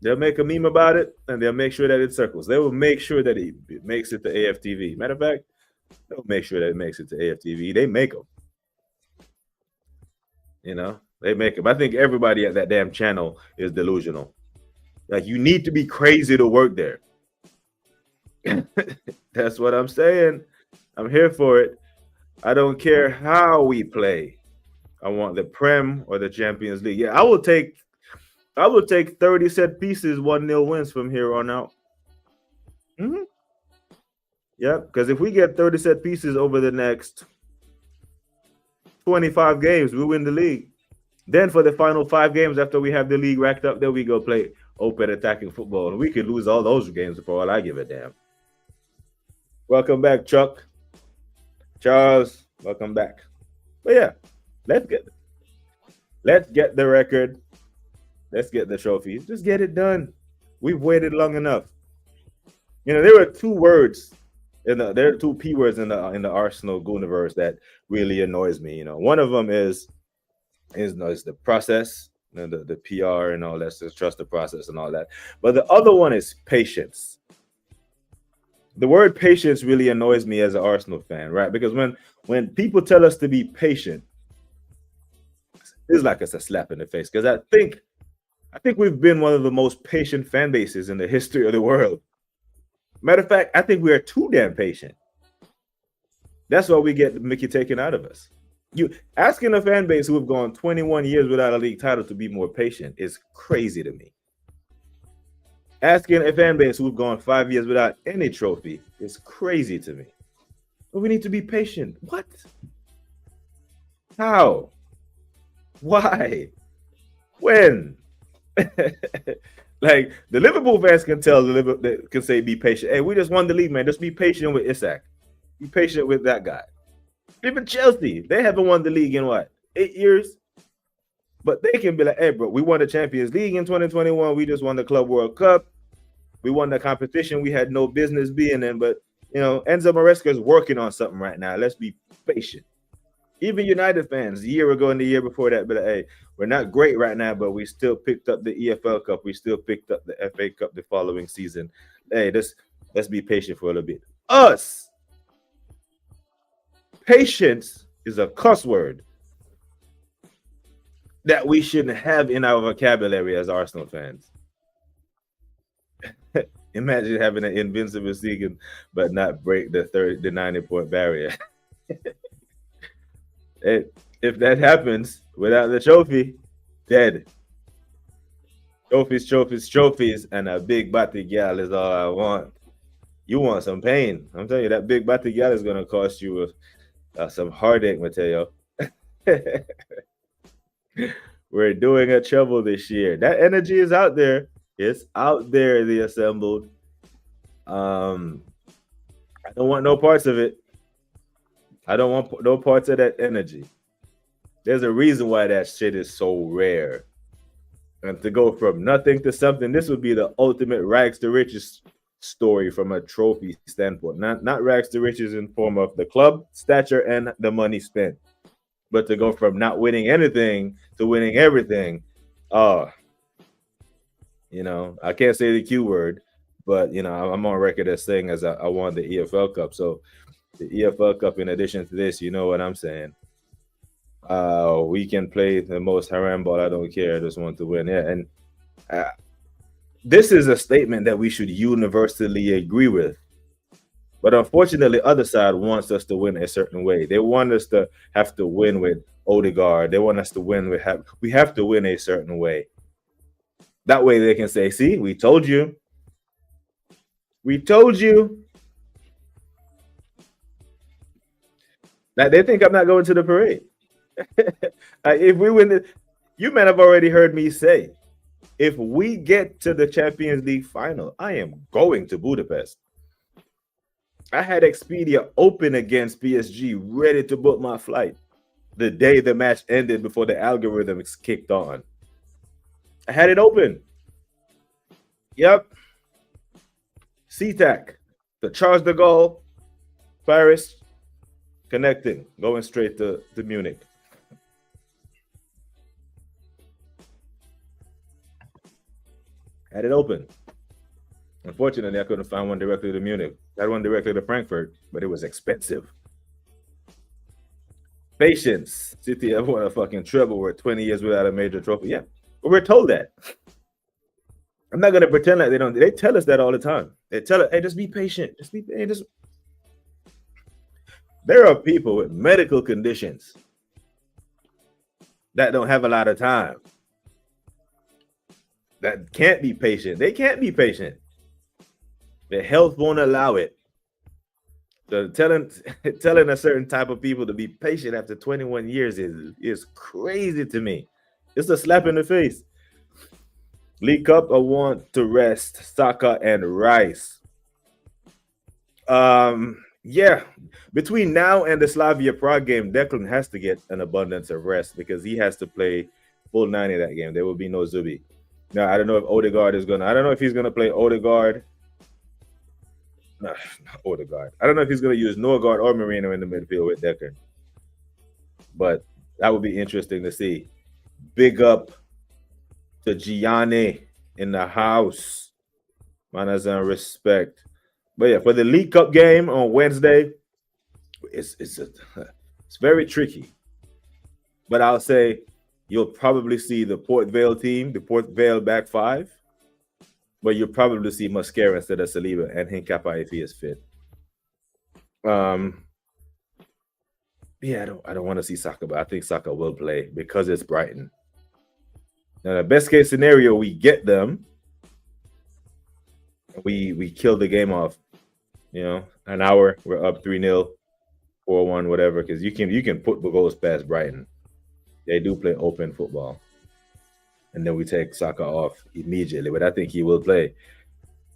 They'll make a meme about it, and they'll make sure that it circles. They will make sure that it makes it to AFTV. Matter of fact, they'll make sure that it makes it to AFTV. They make them. They make them. I think everybody at that damn channel is delusional. Like, you need to be crazy to work there. That's what I'm saying. I'm here for it. I don't care how we play. I want the Prem or the Champions League. Yeah, I will take 30 set pieces, 1-0 wins from here on out. Mm-hmm. Yeah, because if we get 30 set pieces over the next 25 games, we win the league. Then for the final 5 games after we have the league racked up, then we go play open attacking football. And we could lose all those games for all I give a damn. Welcome back, Chuck. Charles, welcome back. But yeah, let's get the record. Let's get the trophies. Just get it done. We've waited long enough. There were 2 words there are 2 P words in the Arsenal Gooniverse that really annoys me. One of them is the process, the PR and all that. So trust the process and all that. But the other one is patience. The word patience really annoys me as an Arsenal fan, right? Because when people tell us to be patient, it's like it's a slap in the face. Because I think we've been one of the most patient fan bases in the history of the world. Matter of fact, I think we are too damn patient. That's why we get Mickey taken out of us. You asking a fan base who have gone 21 years without a league title to be more patient is crazy to me. Asking a fan base who've gone 5 years without any trophy is crazy to me. But we need to be patient. What? How? Why? When? Like, the Liverpool fans can can say be patient. Hey, we just won the league, man. Just be patient with Isak. Be patient with that guy. Even Chelsea, they haven't won the league in what, 8 years? But they can be like, hey, bro, we won the Champions League in 2021. We just won the Club World Cup. We won the competition we had no business being in. But, Enzo Maresca is working on something right now. Let's be patient. Even United fans, a year ago and the year before that, but hey, we're not great right now, but we still picked up the EFL Cup. We still picked up the FA Cup the following season. Hey, let's be patient for a little bit. Us. Patience is a cuss word that we shouldn't have in our vocabulary as Arsenal fans. Imagine having an invincible season but not break the 90-point barrier. If that happens without the trophy, dead. Trophies, and a big body gal is all I want. You want some pain. I'm telling you, that big body gal is going to cost you some heartache, Mateo. We're doing a treble this year. That energy is out there. It's out there, the assembled. I don't want no parts of it. I don't want no parts of that energy. There's a reason why that shit is so rare. And to go from nothing to something, this would be the ultimate rags to riches story from a trophy standpoint. Not rags to riches in form of the club stature and the money spent, but to go from not winning anything to winning everything. I can't say the Q word, but I'm on record as saying as I won the EFL Cup. So the EFL Cup, in addition to this, you know what I'm saying. We can play the most haram ball. I don't care. I just want to win. Yeah, and this is a statement that we should universally agree with. But unfortunately, the other side wants us to win a certain way. They want us to have to win with Odegaard. They want us to win with we have to win a certain way. That way they can say, see, we told you. We told you. Like they think I'm not going to the parade. Like if we win, you men have already heard me say, if we get to the Champions League final, I am going to Budapest. I had Expedia open against PSG, ready to book my flight the day the match ended before the algorithms kicked on. I had it open. Yep. SeaTac, the Charles de Gaulle, Paris, connecting, going straight to Munich. Had it open. Unfortunately, I couldn't find one directly to Munich. I had one directly to Frankfurt, but it was expensive. Patience. City have won a fucking treble. We're 20 years without a major trophy. Yeah, but we're told that. I'm not gonna pretend like they don't. They tell us that all the time. They tell us, "Hey, just be patient. Just be. Hey, just." There are people with medical conditions that don't have a lot of time. That can't be patient. They can't be patient. Their health won't allow it. So telling a certain type of people to be patient after 21 years is crazy to me. It's a slap in the face. League Cup, I want to rest Saka and Rice. Yeah. Between now and the Slavia Prague game, Declan has to get an abundance of rest because he has to play full 90 that game. There will be no Zubi. Now, I don't know if Odegaard is I don't know if he's gonna play Odegaard. No, not Odegaard. I don't know if he's gonna use Norgard or Marino in the midfield with Declan. But that would be interesting to see. Big up to Gianni in the house. Manners and respect. But yeah, for the League Cup game on Wednesday, it's very tricky. But I'll say you'll probably see the Port Vale team, the Port Vale back five, but you'll probably see Mosquera instead of Saliba and Hinkapa if he is fit. Yeah, I don't want to see Saka, but I think Saka will play because it's Brighton. Now, the best case scenario, we get them. We kill the game off. You know, an hour, we're up 3-0, 4-1, whatever, because you can put the goals past Brighton. They do play open football. And then we take Saka off immediately, but I think he will play.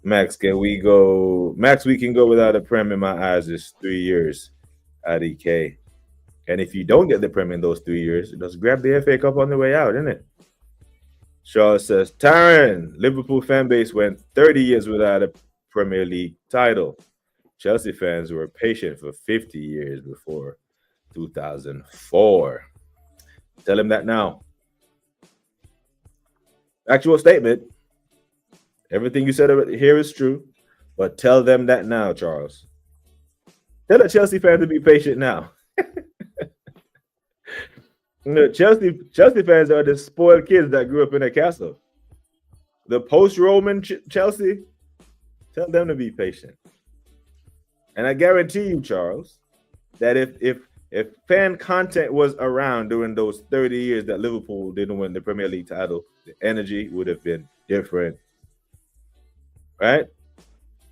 Max, can we go? Max, we can go without a Prem in my eyes. It's 3 years at EK. And if you don't get the Prem in those 3 years, just grab the FA Cup on the way out, isn't it? Shaw says, Taryn, Liverpool fan base went 30 years without a Premier League title. Chelsea fans were patient for 50 years before 2004. Tell him that now. Actual statement. Everything you said here is true, but tell them that now, Charles. Tell a Chelsea fan to be patient now. Chelsea fans are the spoiled kids that grew up in a castle. The post-Roman Chelsea, tell them to be patient. And I guarantee you, Charles, that if fan content was around during those 30 years that Liverpool didn't win the Premier League title, the energy would have been different. Right?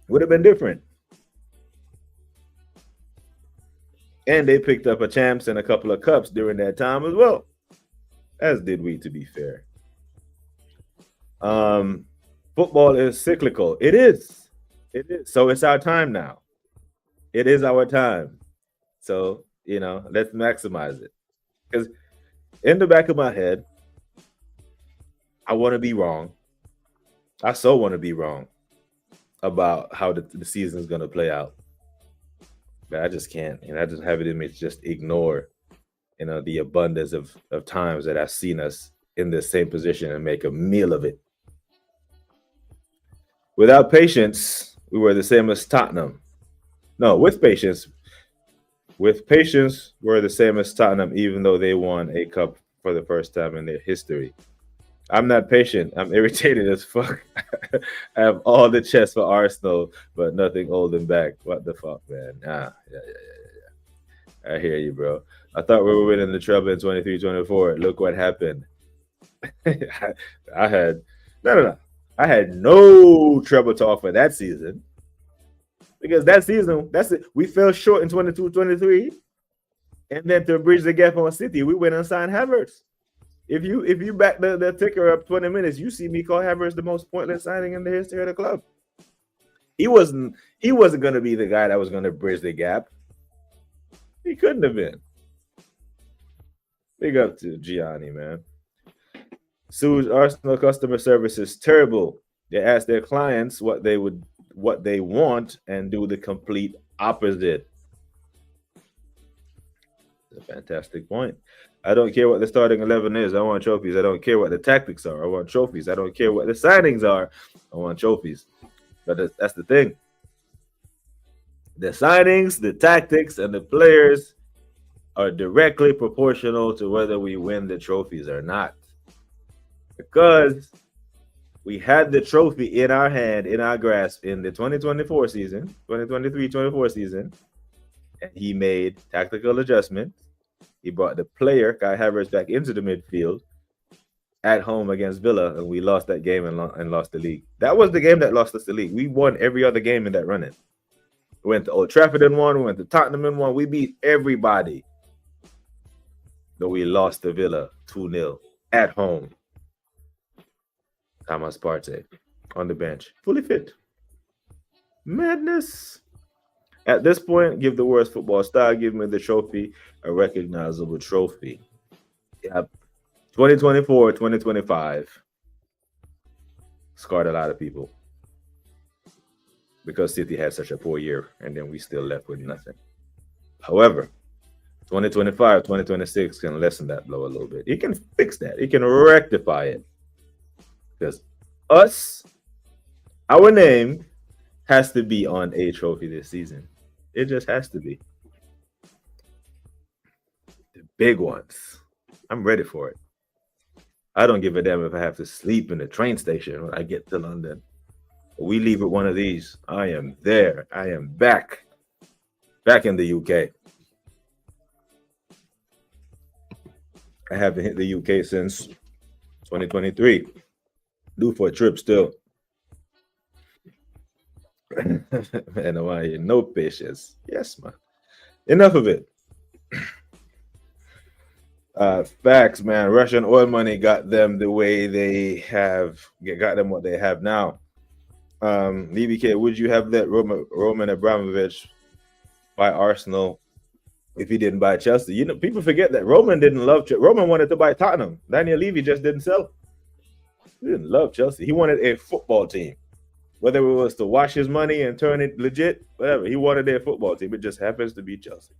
Would have been different. And they picked up a champs and a couple of cups during that time as well. As did we, to be fair. Football is cyclical. It is. It is. So it's our time now. It is our time. So, you know, let's maximize it. Because in the back of my head, I want to be wrong. I so want to be wrong about how the season is going to play out. But I just can't. And I just have it in me to just ignore, you know, the abundance of times that I've seen us in the same position and make a meal of it. Without patience, we were the same as Tottenham. No, with patience, we're the same as Tottenham, even though they won a cup for the first time in their history. I'm not patient. I'm irritated as fuck. I have all the chest for Arsenal, but nothing holding back. What the fuck, man? Yeah. I hear you, bro. I thought we were winning the treble in 23-24. Look what happened. I had no treble to offer that season. Because that season, we fell short in 22-23. And then to bridge the gap on City, we went and signed Havertz. If you back the ticker up 20 minutes, you see me call Havertz the most pointless signing in the history of the club. He wasn't going to be the guy that was going to bridge the gap. He couldn't have been. Big up to Gianni, man. Sue's Arsenal customer service is terrible. They ask their clients what they want and do the complete opposite. That's a fantastic point. I don't care what the starting 11 is. I want trophies. I don't care what the tactics are. I want trophies. I don't care what the signings are. I want trophies. But that's the thing. The signings, the tactics, and the players are directly proportional to whether we win the trophies or not. Because we had the trophy in our hand, in our grasp, in the 2024 season, 2023-24 season, and he made tactical adjustments. He brought the player, Kai Havertz, back into the midfield at home against Villa, and we lost that game and lost the league. That was the game that lost us the league. We won every other game in that run-in. We went to Old Trafford and won. We went to Tottenham and won. We beat everybody. But we lost to Villa 2-0 at home. Thomas Partey on the bench, fully fit. Madness. At this point, give the worst football star, give me the trophy, a recognizable trophy. Yep. 2024, 2025 scarred a lot of people because City had such a poor year, and then we still left with nothing. However, 2025, 2026 can lessen that blow a little bit. It can fix that. It can rectify it. Because our name has to be on a trophy this season. It just has to be. The big ones. I'm ready for it. I don't give a damn if I have to sleep in the train station when I get to London. We leave with one of these. I am there. I am back. Back in the UK. I haven't hit the UK since 2023. Due for a trip still. Man, no patience. Yes, man. Enough of it. Facts, man. Russian oil money got them the way they have. Got them what they have now. BBK, would you have let Roman Abramovich buy Arsenal if he didn't buy Chelsea? You know, people forget that Roman didn't love Chelsea. Roman wanted to buy Tottenham. Daniel Levy just didn't sell. He didn't love Chelsea. He wanted a football team. Whether it was to wash his money and turn it legit, whatever. He wanted a football team. It just happens to be Chelsea.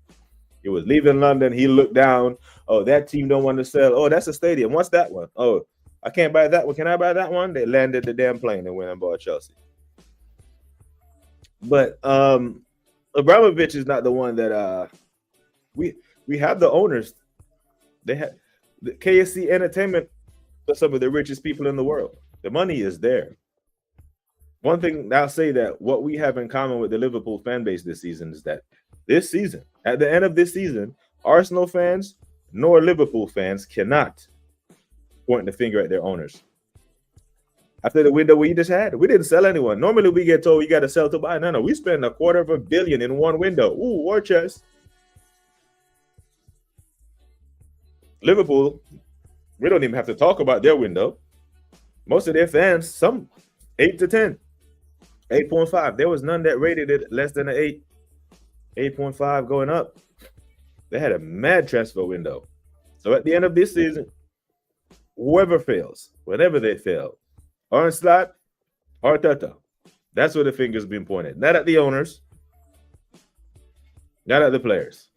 He was leaving London. He looked down. Oh, that team don't want to sell. Oh, that's a stadium. What's that one? Oh, I can't buy that one. Can I buy that one? They landed the damn plane and went and bought Chelsea. But Abramovich is not the one that we have the owners. They have the KSC Entertainment are some of the richest people in the world. The money is there. One thing I'll say that what we have in common with the Liverpool fan base this season is that this season, at the end of this season, Arsenal fans nor Liverpool fans cannot point the finger at their owners. After the window we just had, we didn't sell anyone. Normally we get told you got to sell to buy. No, we spent $250 million in one window. Ooh, war chest. Liverpool, we don't even have to talk about their window. Most of their fans, some 8 to 10, 8.5. There was none that rated it less than an 8, 8.5 going up. They had a mad transfer window. So at the end of this season, whoever fails, whenever they fail, Arne Slot, Arteta, that's where the finger's been pointed. Not at the owners, not at the players.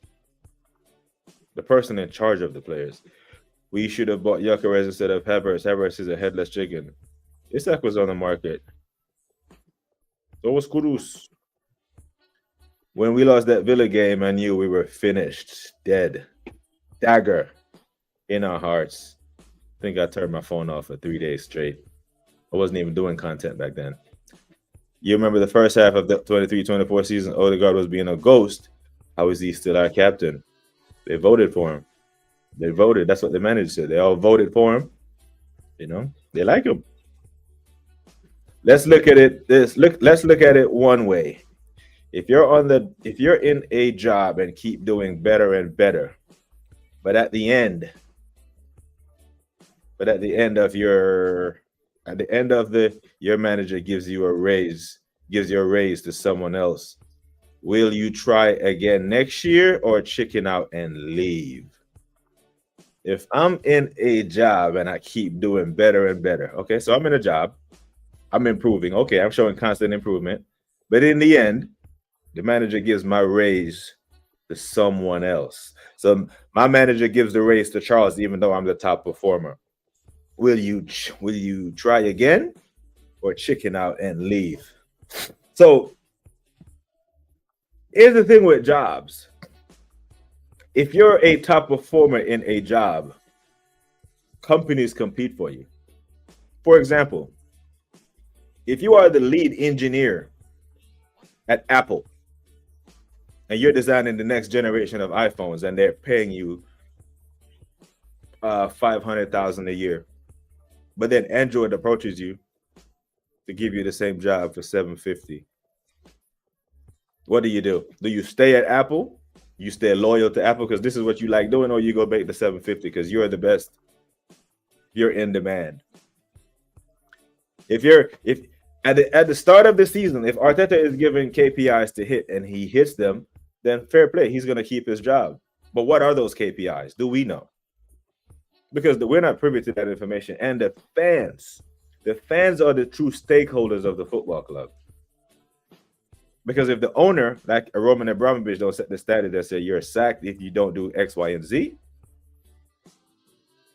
The person in charge of the players. We should have bought Gyökeres instead of Havertz. Havertz is a headless chicken. Isak was on the market. So was Kudus. When we lost that Villa game, I knew we were finished, dead, dagger in our hearts. I think I turned my phone off for 3 days straight. I wasn't even doing content back then. You remember the first half of the 23-24 season, Odegaard was being a ghost. How is he still our captain? They voted for him. They voted. That's what the manager said. They all voted for him. You know, they like him. Let's look at it. Let's look at it one way. If you're in a job and keep doing better and better, But at the end of your manager gives you a raise, to someone else. Will you try again next year or chicken out and leave? If I'm in a job and I keep doing better and better, okay, so I'm in a job, I'm improving, okay, I'm showing constant improvement, but in the end, the manager gives my raise to someone else. So my manager gives the raise to Charles, even though I'm the top performer. Will you try again or chicken out and leave? So here's the thing with jobs. If you're a top performer in a job, companies compete for you. For example, if you are the lead engineer at Apple and you're designing the next generation of iPhones and they're paying you $500,000 a year, but then Android approaches you to give you the same job for $750,000, what do? Do you stay at Apple? You stay loyal to Apple because this is what you like doing, or you go back to $750,000 because you're the best, you're in demand? If at the start of the season, if Arteta is given KPIs to hit and he hits them, then fair play, he's going to keep his job. But what are those KPIs? Do we know? Because we're not privy to that information. And the fans are the true stakeholders of the football club. Because if the owner, like a Roman Abramovich, don't set the standard that say you're sacked if you don't do X, Y, and Z,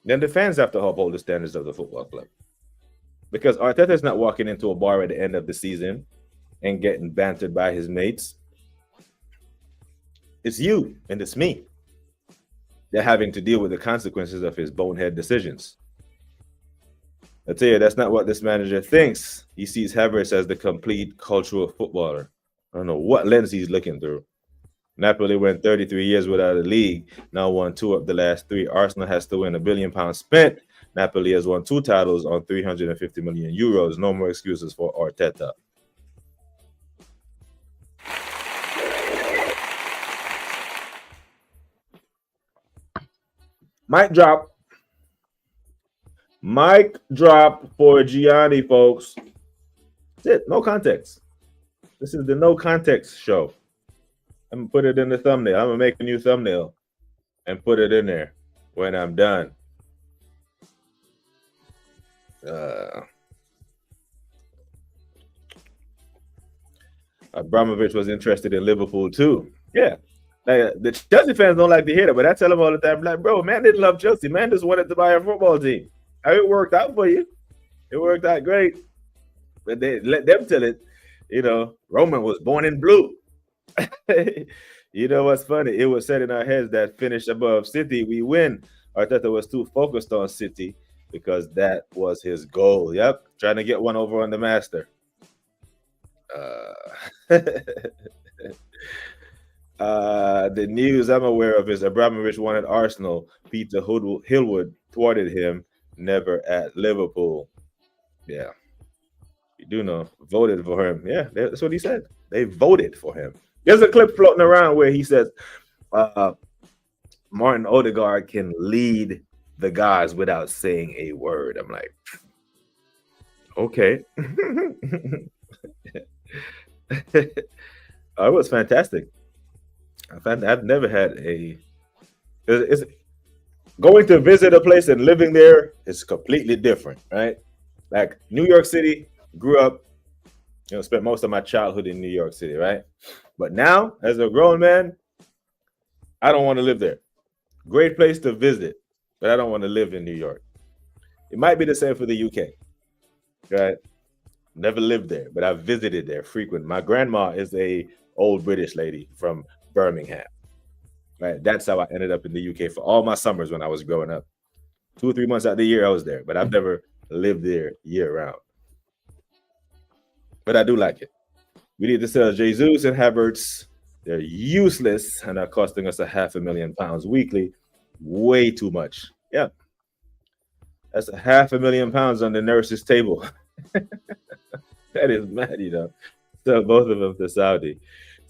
then the fans have to uphold the standards of the football club. Because Arteta is not walking into a bar at the end of the season and getting bantered by his mates. It's you and it's me. They're having to deal with the consequences of his bonehead decisions. I tell you, that's not what this manager thinks. He sees Havertz as the complete cultural footballer. I don't know what lens he's looking through. Napoli went 33 years without a league, now won 2 of the last 3. Arsenal has to win £1 billion spent. Napoli has won 2 titles on 350 million euros. No more excuses for Arteta. Mic drop. Mic drop for Gianni, folks. That's it. No context. This is the no context show. I'm going to put it in the thumbnail. I'm going to make a new thumbnail and put it in there when I'm done. Abramovich was interested in Liverpool too. Yeah. The Chelsea fans don't like to hear that, but I tell them all the time, like, bro, man didn't love Chelsea. Man just wanted to buy a football team. It worked out for you. It worked out great. But they let them tell it. You know, Roman was born in blue. You know what's funny? It was said in our heads that finish above City, we win. Arteta was too focused on City because that was his goal. Yep, trying to get one over on the master. The news I'm aware of is Abramovich wanted Arsenal. Peter Hillwood thwarted him. Never at Liverpool. Yeah. You do know, voted for him. Yeah, that's what he said. They voted for him. There's a clip floating around where he says Martin Odegaard can lead the guys without saying a word. I'm like, okay. It was fantastic. I've never had it's going to visit a place and living there is completely different, right? Like New York City, grew up, spent most of my childhood in New York City, right? But now, as a grown man, I don't want to live there. Great place to visit, but I don't want to live in New York. It might be the same for the UK, right? Never lived there, but I've visited there frequent. My grandma is a old British lady from Birmingham, right? That's how I ended up in the UK for all my summers when I was growing up. 2 or 3 months out of the year I was there, but I've never lived there year round. But I do like it. We need to sell Jesus and Havertz. They're useless and are costing us £500,000 weekly. Way too much. Yeah. That's £500,000 on the nurse's table. That is mad, Sell both of them to Saudi.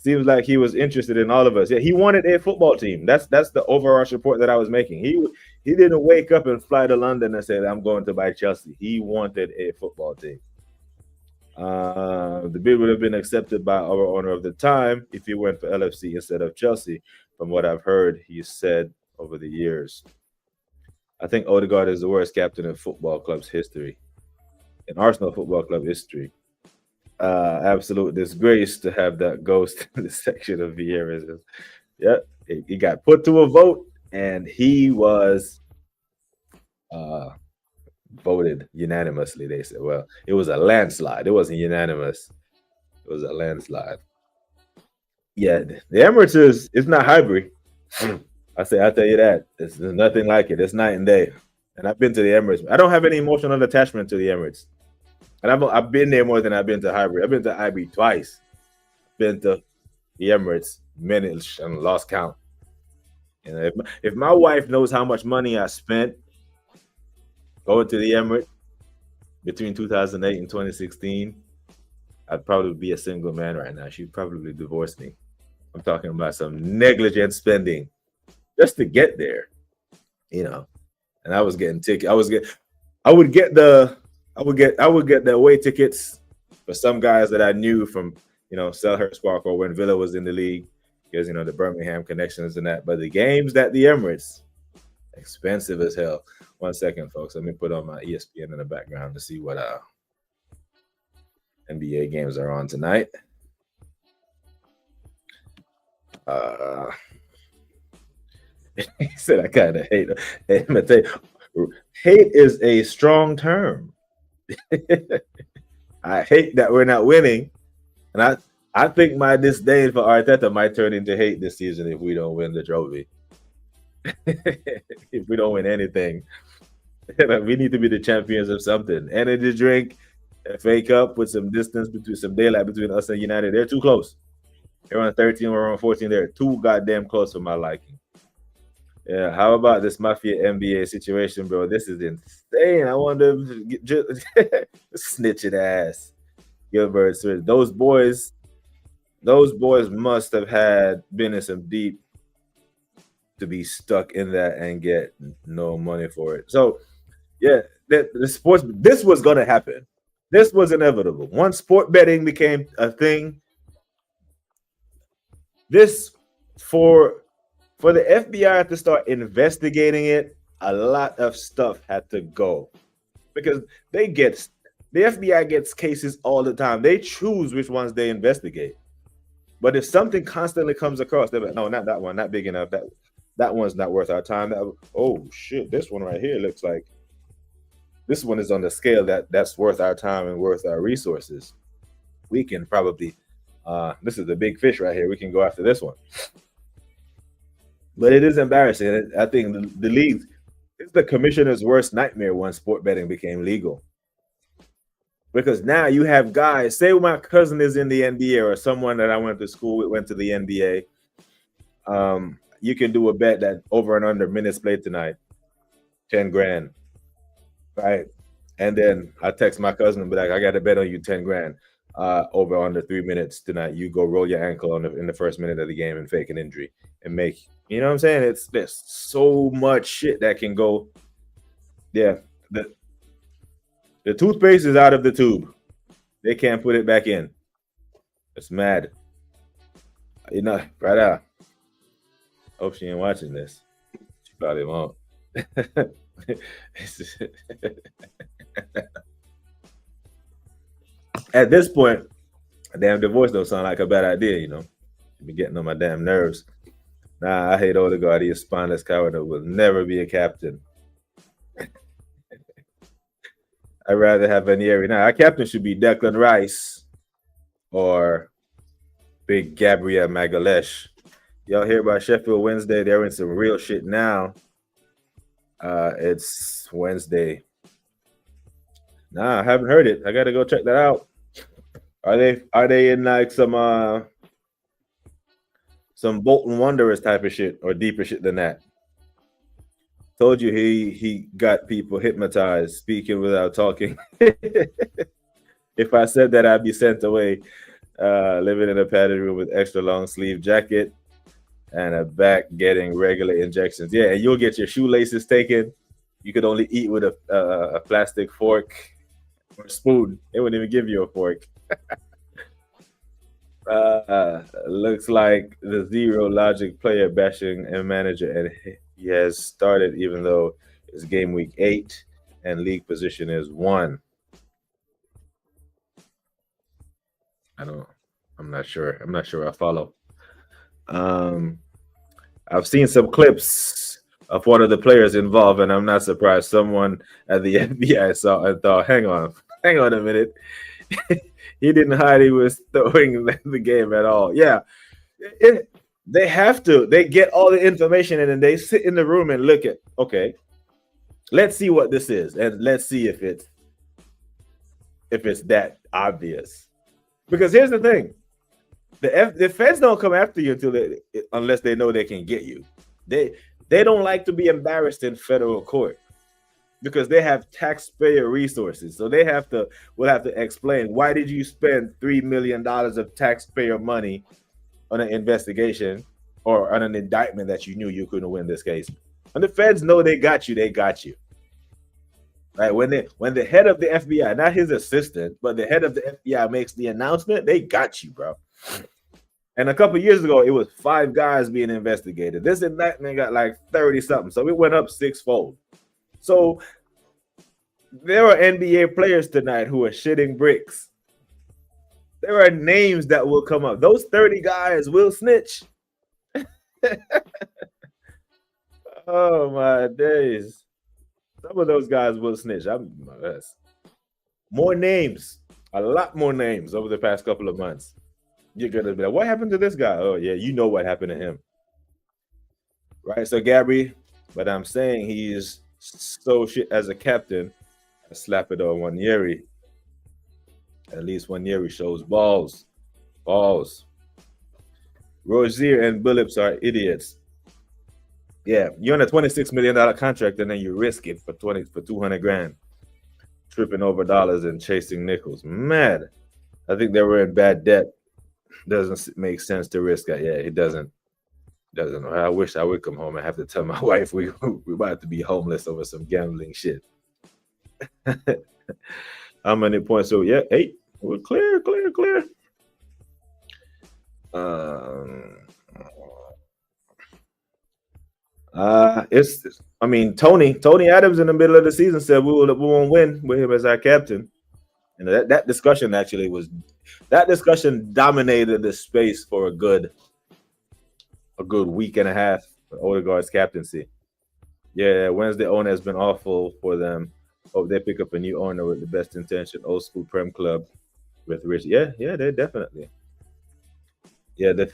seems like he was interested in all of us. Yeah, he wanted a football team. That's the overarching report that I was making. He didn't wake up and fly to London and say, I'm going to buy Chelsea. He wanted a football team. The bid would have been accepted by our owner of the time if he went for LFC instead of Chelsea, from what I've heard he said over the years. I think Odegaard is the worst captain in football club's history, in Arsenal Football Club history. Absolute disgrace to have that ghost in the section of Vieira's. Yep, he got put to a vote, and he was voted unanimously. They said, well, it was a landslide. It wasn't unanimous. It was a landslide. Yeah, the Emirates it's not Highbury. I'll tell you that. There's nothing like it. It's night and day. And I've been to the Emirates. I don't have any emotional attachment to the Emirates. And I've been there more than I've been to Highbury. I've been to Highbury twice. Been to the Emirates many and lost count. And if my wife knows how much money I spent going to the Emirates between 2008 and 2016, I'd probably be a single man right now. She'd probably divorce me. I'm talking about some negligent spending just to get there, And I was getting tickets. I would get the away tickets for some guys that I knew from, Selhurst Park or when Villa was in the league, because the Birmingham connections and that. But the games at the Emirates, expensive as hell. 1 second, folks. Let me put on my ESPN in the background to see what NBA games are on tonight. He said I kind of hate. Hate is a strong term. I hate that we're not winning, and I think my disdain for Arteta might turn into hate this season if we don't win the trophy. If we don't win anything, we need to be the champions of something. Energy drink, FA Cup with some distance some daylight between us and United. They're too close. They're on 13, we're on 14. They're too goddamn close for my liking. Yeah, how about this Mafia NBA situation, bro? This is insane. I wonder just snitching ass. Gilbert, those boys must have been in some deep to be stuck in that and get no money for it. So, yeah, the sports. This was gonna happen. This was inevitable. Once sport betting became a thing, this for the FBI to start investigating it, a lot of stuff had to go because the FBI gets cases all the time. They choose which ones they investigate. But if something constantly comes across, they're like, no, not that one, not big enough. That one's not worth our time. Oh shit, this one right here looks like this one is on the scale that's worth our time and worth our resources. We can probably this is the big fish right here. We can go after this one. But it is embarrassing. I think the league, it's the commissioner's worst nightmare once sport betting became legal. Because now you have guys, say my cousin is in the NBA or someone that I went to school with went to the NBA. You can do a bet that over and under minutes played tonight, 10 grand, right? And then I text my cousin and be like, I got to bet on you 10 grand over under 3 minutes tonight. You go roll your ankle in the first minute of the game and fake an injury and make, you know what I'm saying? There's so much shit that can go. Yeah. The toothpaste is out of the tube. They can't put it back in. It's mad. Right out. Hope she ain't watching this. She probably won't. At this point, a damn divorce don't sound like a bad idea, Be getting on my damn nerves. Nah, I hate Odegaard. He is a spineless coward that will never be a captain. I'd rather have Ranieri. Now, our captain should be Declan Rice or Big Gabriel Magalhaes. Y'all hear about Sheffield Wednesday? They're in some real shit now. It's Wednesday. Nah, I haven't heard it. I got to go check that out. Are they in like some Bolton Wanderers type of shit or deeper shit than that? Told you he got people hypnotized, speaking without talking. If I said that, I'd be sent away. Living in a padded room with extra long sleeve jacket and a back getting regular injections. Yeah, and you'll get your shoelaces taken. You could only eat with a plastic fork or spoon. They wouldn't even give you a fork. Looks like the zero logic player bashing a manager, and he has started even though it's game week 8 and league position is 1. I'm not sure. I'm not sure I follow. I've seen some clips of one of the players involved, and I'm not surprised someone at the FBI saw and thought, hang on a minute. He didn't hide he was throwing the game at all. Yeah. They have to. They get all the information and then they sit in the room and look at, okay, let's see what this is. And let's see if it's that obvious. Because here's the thing. The feds don't come after you unless they know they can get you. They don't like to be embarrassed in federal court because they have taxpayer resources. So they will have to explain, why did you spend $3 million of taxpayer money on an investigation or on an indictment that you knew you couldn't win this case? And the feds know they got you. Right? When the head of the FBI, not his assistant, but the head of the FBI makes the announcement, they got you, bro. And a couple years ago, it was 5 guys being investigated. This indictment got like 30 something. So it went up 6-fold. So there are NBA players tonight who are shitting bricks. There are names that will come up. Those 30 guys will snitch. Oh my days. Some of those guys will snitch. More names, a lot more names over the past couple of months. You're gonna be like, what happened to this guy? Oh yeah, you know what happened to him. Right? So Gabby, but I'm saying he's so shit as a captain. I slap it on Nwaneri. At least Nwaneri shows balls. Rozier and Billups are idiots. Yeah, you're on a $26 million contract and then you risk it for 200 grand, tripping over dollars and chasing nickels. Mad. I think they were in bad debt. Doesn't make sense to risk it. Yeah, it doesn't. I wish I would come home and have to tell my wife we about to be homeless over some gambling shit. How many points? So yeah, 8. We're clear. Tony Adams in the middle of the season said we won't win with him as our captain. And that discussion dominated the space for a good week and a half for Odegaard's captaincy. Yeah, Wednesday owner has been awful for them. Hope they pick up a new owner with the best intention. Old school Prem club with Rich. Yeah, they definitely. Yeah, the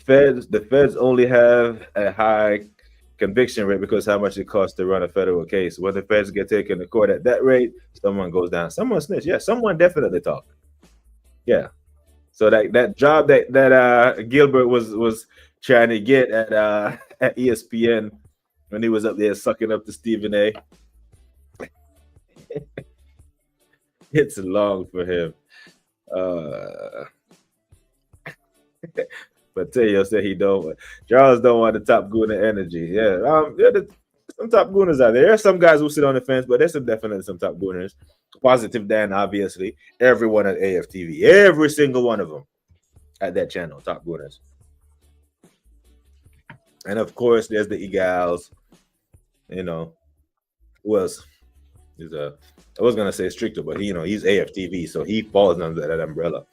feds only have a high conviction rate because how much it costs to run a federal case. When the feds get taken to court at that rate, someone goes down. Someone snitch. Yeah, someone definitely talk. Yeah. So that job that Gilbert was trying to get at ESPN when he was up there sucking up to Stephen A. It's long for him. But Teo said Charles don't want the top gooner energy. Yeah, some top gooners out there. There are some guys who sit on the fence, but there's definitely some top gooners. Positive Dan, obviously. Everyone at AFTV, every single one of them at that channel, top gooners. And of course, there's the Eagles. You know, who else? I was gonna say Stricter, but he's AFTV, so he falls under that umbrella.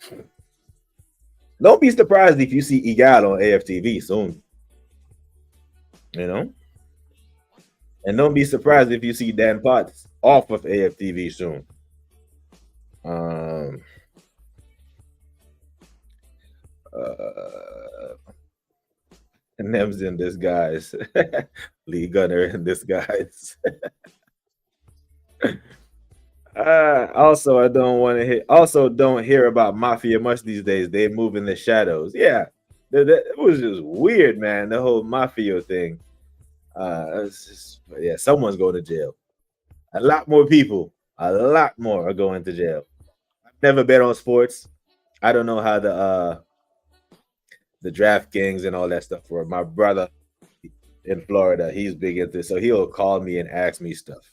Don't be surprised if you see Egal on AFTV soon. And don't be surprised if you see Dan Potts off of AFTV soon. Nems in disguise. Lee Gunner in disguise. Also don't hear about Mafia much these days. They move in the shadows. Yeah, it was just weird, man. The whole Mafia thing. Someone's going to jail. A lot more are going to jail. I've never bet on sports. I don't know how the DraftKings and all that stuff. For my brother in Florida, he's big into, so he'll call me and ask me stuff,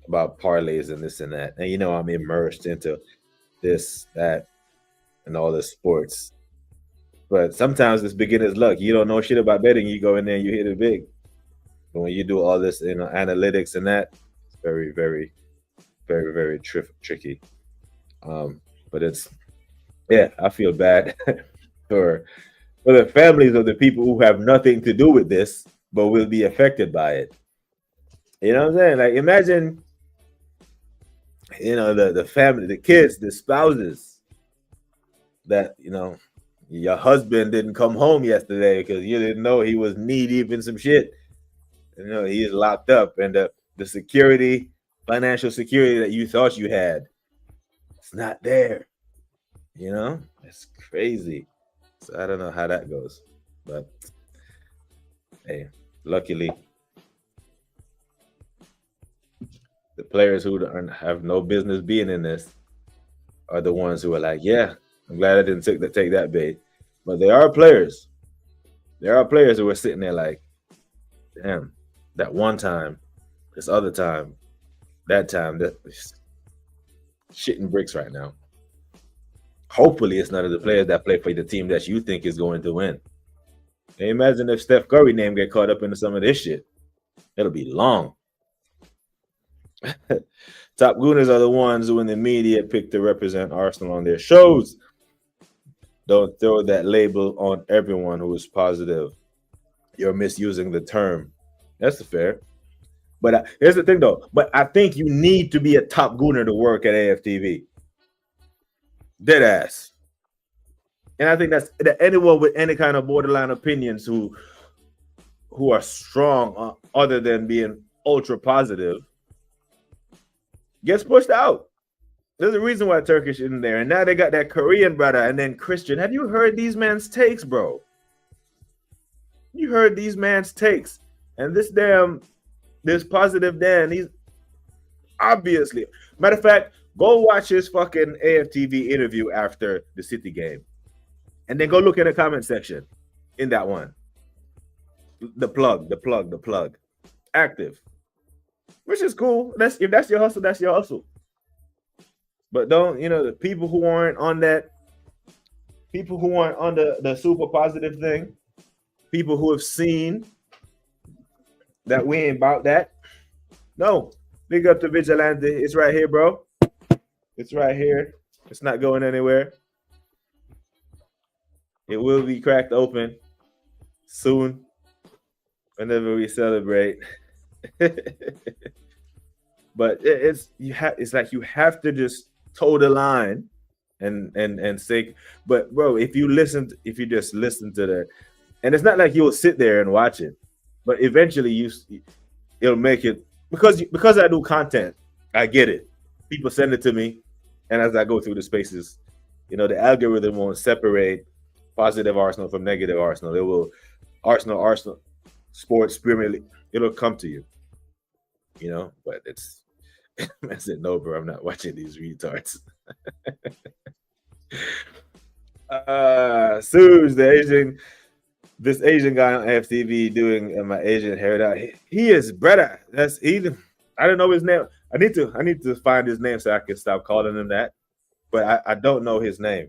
about parlays and this and that. And I'm immersed into this, that, and all the sports. But sometimes it's beginner's luck. You don't know shit about betting. You go in there and you hit it big. But when you do all this, analytics and that, it's very, very, very, very tricky. But I feel bad for the families of the people who have nothing to do with this, but will be affected by it. You know what I'm saying? Like, imagine, the family, the kids, the spouses that, your husband didn't come home yesterday because you didn't know he was knee deep in some shit. He's locked up, and the security, financial security that you thought you had, it's not there. It's crazy. So I don't know how that goes, but hey, luckily, the players who have no business being in this are the ones who are like, yeah, I'm glad I didn't take that bait. But there are players. There are players who are sitting there like, damn, that one time, this other time, that time, that shitting bricks right now. Hopefully, it's none of the players that play for the team that you think is going to win. And imagine if Steph Curry name get caught up into some of this shit. It'll be long. Top Gooners are the ones who in the media pick to represent Arsenal on their shows. Don't throw that label on everyone who is positive. You're misusing the term. That's fair. But here's the thing, though. But I think you need to be a top gooner to work at AFTV. Dead ass. And I think that's that anyone with any kind of borderline opinions who are strong, other than being ultra positive, gets pushed out. There's a reason why Turkish isn't there. And now they got that Korean brother and then Christian. Have you heard these man's takes, bro? You heard these man's takes. And this positive Dan, he's obviously. Matter of fact, go watch his fucking AFTV interview after the City game. And then go look in the comment section in that one. The plug. Active. Which is cool. If that's your hustle, that's your hustle. But don't, the people who aren't on the super positive thing, people who have seen that we ain't about that. No. Big up to Vigilante. It's right here, bro. It's right here. It's not going anywhere. It will be cracked open soon whenever we celebrate. But it's like you have to just toe the line and say, but bro, if you just listen to that, and it's not like you'll sit there and watch it, but eventually it'll make it, because I do content, I get it. People send it to me, and as I go through the spaces, the algorithm won't separate positive Arsenal from negative Arsenal. It will Arsenal sports Premier League. It'll come to you, but it's. I said, no, bro, I'm not watching these retards. Suze, this Asian guy on FTV doing my Asian hair. He is brother. I don't know his name. I need to find his name so I can stop calling him that. But I don't know his name.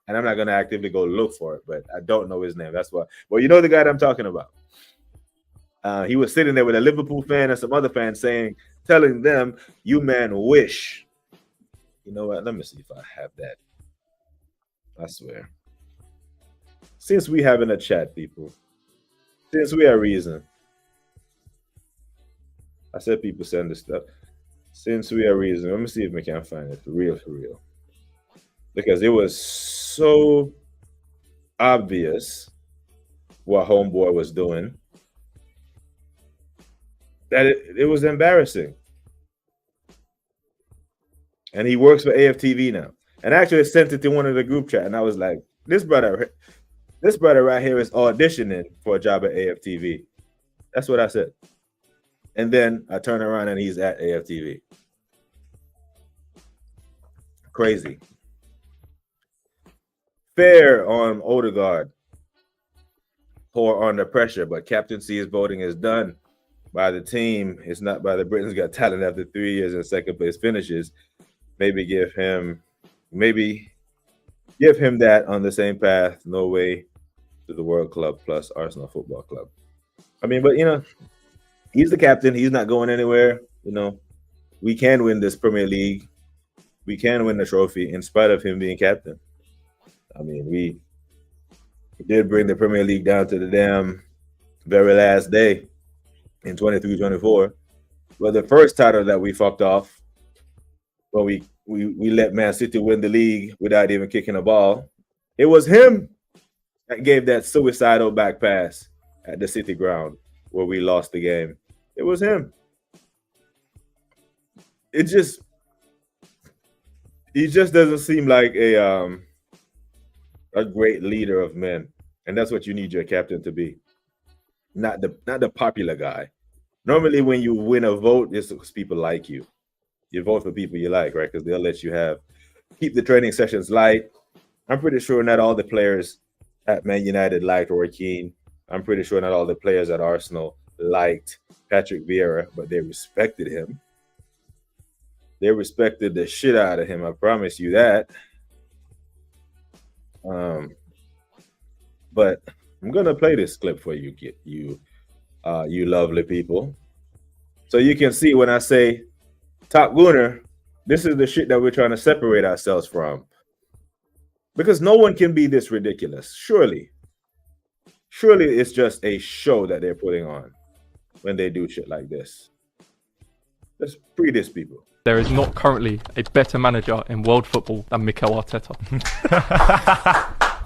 And I'm not gonna actively go look for it, but I don't know his name. That's why. Well, you know the guy that I'm talking about. He was sitting there with a Liverpool fan and some other fans telling them, you man wish. You know what? Let me see if I have that. I swear. Since we having a chat, people. Since we have reason. I said people send this stuff. Since we have reason. Let me see if we can find it for real. Because it was so obvious what Homeboy was doing that it was embarrassing. And he works for AFTV now. And I actually sent it to one of the group chat, and I was like, this brother right here is auditioning for a job at AFTV. That's what I said. And then I turn around and he's at AFTV. Crazy. fair on Odegaard for under pressure, but captaincy voting is done by the team. It's not by the Britain's Got Talent after 3 years in second place finishes. Maybe give him that on the same path. Norway to the World Club plus Arsenal Football Club. I mean, but he's the captain. He's not going anywhere. We can win this Premier League. We can win the trophy in spite of him being captain. I mean, we did bring the Premier League down to the damn very last day in 23-24. But the first title that we fucked off, well, we let Man City win the league without even kicking a ball. It was him that gave that suicidal back pass at the City ground where we lost the game. It was him. He just doesn't seem like a great leader of men, and that's what you need your captain to be. Not the popular guy. Normally, when you win a vote, it's because people like you. You vote for people you like, right? Because they'll let you keep the training sessions light. I'm pretty sure not all the players at Man United liked Roy Keane. I'm pretty sure not all the players at Arsenal liked Patrick Vieira, but they respected him. They respected the shit out of him. I promise you that. But I'm gonna play this clip for you, you lovely people, so you can see when I say Top Gooner, this is the shit that we're trying to separate ourselves from. Because no one can be this ridiculous. Surely it's just a show that they're putting on when they do shit like this. Let's free this people. There is not currently a better manager in world football than Mikel Arteta.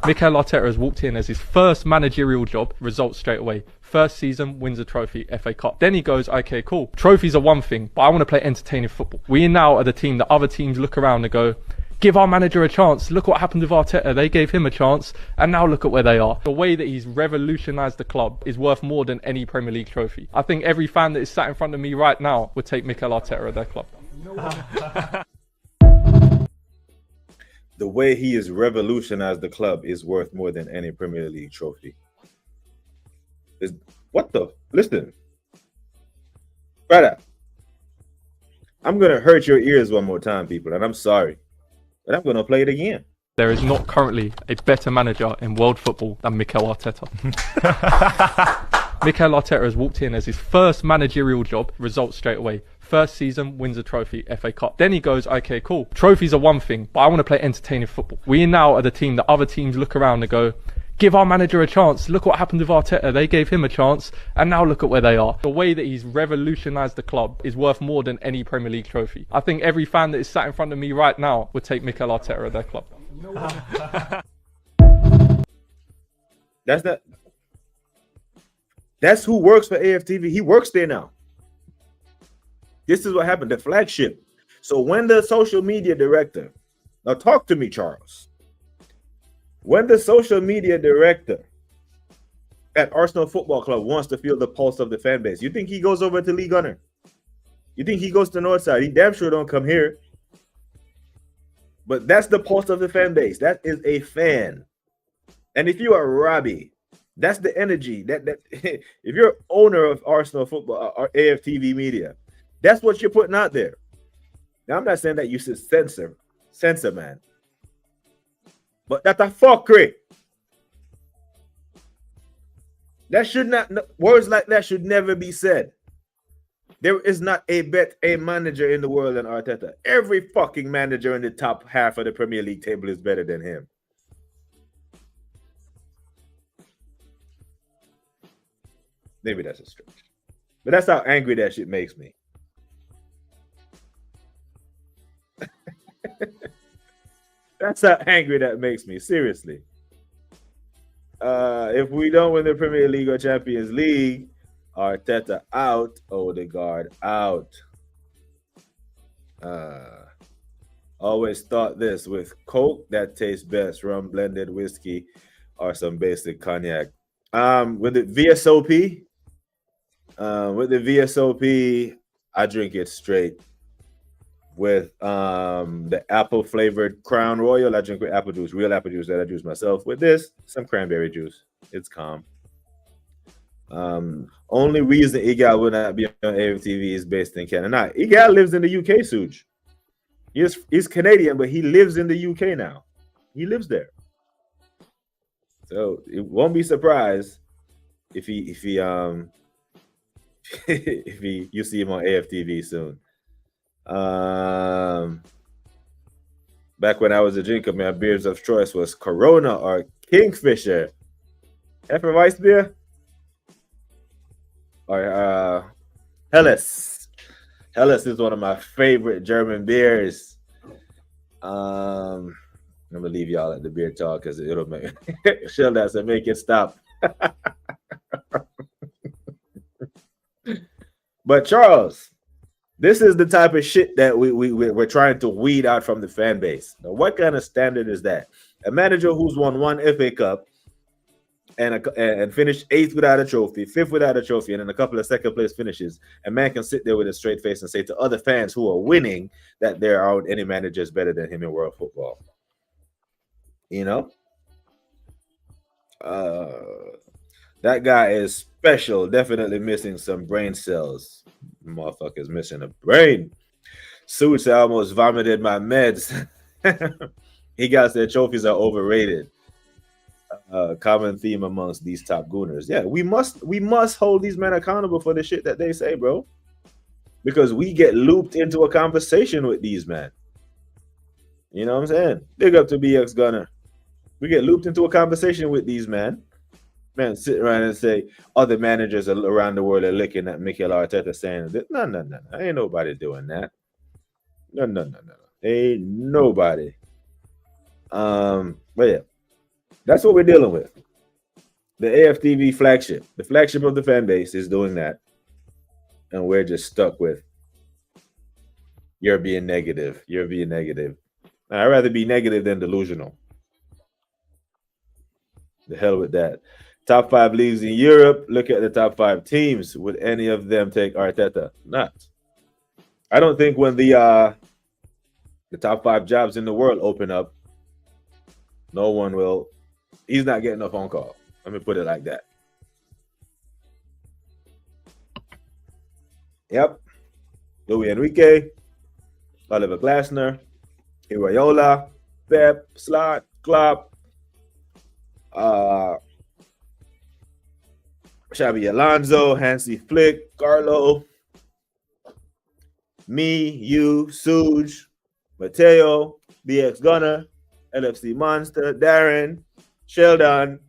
Mikel Arteta has walked in as his first managerial job, results straight away. First season, wins a trophy, FA Cup. Then he goes, okay, cool. Trophies are one thing, but I want to play entertaining football. We now are the team that other teams look around and go, give our manager a chance. Look what happened with Arteta. They gave him a chance, and now look at where they are. The way that he's revolutionised the club is worth more than any Premier League trophy. I think every fan that is sat in front of me right now would take Mikel Arteta at their club. The way he has revolutionized the club is worth more than any Premier League trophy. Listen, brother, I'm going to hurt your ears one more time, people, and I'm sorry, but I'm going to play it again. There is not currently a better manager in world football than Mikel Arteta. Mikel Arteta has walked in as his first managerial job, results straight away. First season, wins a trophy, FA Cup. Then he goes, okay, cool. Trophies are one thing, but I want to play entertaining football. We now are the team that other teams look around and go, give our manager a chance. Look what happened with Arteta. They gave him a chance, and now look at where they are. The way that he's revolutionised the club is worth more than any Premier League trophy. I think every fan that is sat in front of me right now would take Mikel Arteta at their club. That's who works for AFTV. He works there now. This is what happened, the flagship. So when the social media director, now talk to me, Charles. When the social media director at Arsenal Football Club wants to feel the pulse of the fan base, you think he goes over to Lee Gunner? You think he goes to Northside? He damn sure don't come here. But that's the pulse of the fan base. That is a fan. And if you are Robbie, that's the energy. That if you're owner of Arsenal Football or AFTV Media, that's what you're putting out there. Now, I'm not saying that you should censor man. But that's a fuckery. That should not, words like that should never be said. There is not a manager in the world than Arteta. Every fucking manager in the top half of the Premier League table is better than him. Maybe that's a stretch. But that's how angry that shit makes me. That's how angry that makes me. Seriously. If we don't win the Premier League or Champions League, Arteta out, Odegaard out. Always thought this, with Coke that tastes best, rum blended whiskey, or some basic cognac. With the VSOP, I drink it straight. with the apple flavored Crown Royal. I drink with apple juice, real apple juice that I juice myself. With this, some cranberry juice. It's calm. Only reason Igal would not be on AFTV is based in Canada. Nah, Igal lives in the UK, Suj. He's Canadian, but he lives in the UK now. He lives there. So it won't be surprised if he if you see him on AFTV soon. Back when I was a drinker, my beers of choice was Corona or Kingfisher. Hefeweizen beer? Or Helles. Helles is one of my favorite German beers. I'm gonna leave y'all at the beer talk because it'll make Sheldon said make it stop. But Charles, this is the type of shit that we're trying to weed out from the fan base. Now, what kind of standard is that? A manager who's won one FA Cup and finished 8th without a trophy, 5th without a trophy, and then a couple of second place finishes, a man can sit there with a straight face and say to other fans who are winning that there aren't any managers better than him in world football. You know? That guy is special. Definitely missing some brain cells. Motherfucker's missing a brain. Suits, I almost vomited my meds. He got said trophies are overrated. Common theme amongst these top gooners. Yeah, we must hold these men accountable for the shit that they say, bro. Because we get looped into a conversation with these men. You know what I'm saying? Big up to BX Gunner. We get looped into a conversation with these men. Man, sit around and say other managers around the world are looking at Mikel Arteta saying, no. Ain't nobody doing that. No. Ain't nobody. But yeah. That's what we're dealing with. The AFTV flagship. The flagship of the fan base is doing that. And we're just stuck with you're being negative. You're being negative. I'd rather be negative than delusional. The hell with that. Top 5 leagues in Europe. Look at the top 5 teams. Would any of them take Arteta? Not. I don't think when the top 5 jobs in the world open up, no one will. He's not getting a phone call. Let me put it like that. Yep. Luis Enrique, Oliver Glasner, Iraola, Pep, Slot, Klopp, Xabi Alonso, Hansi Flick, Carlo, me, you, Suj, Mateo, BX Gunner, LFC Monster, Darren, Sheldon.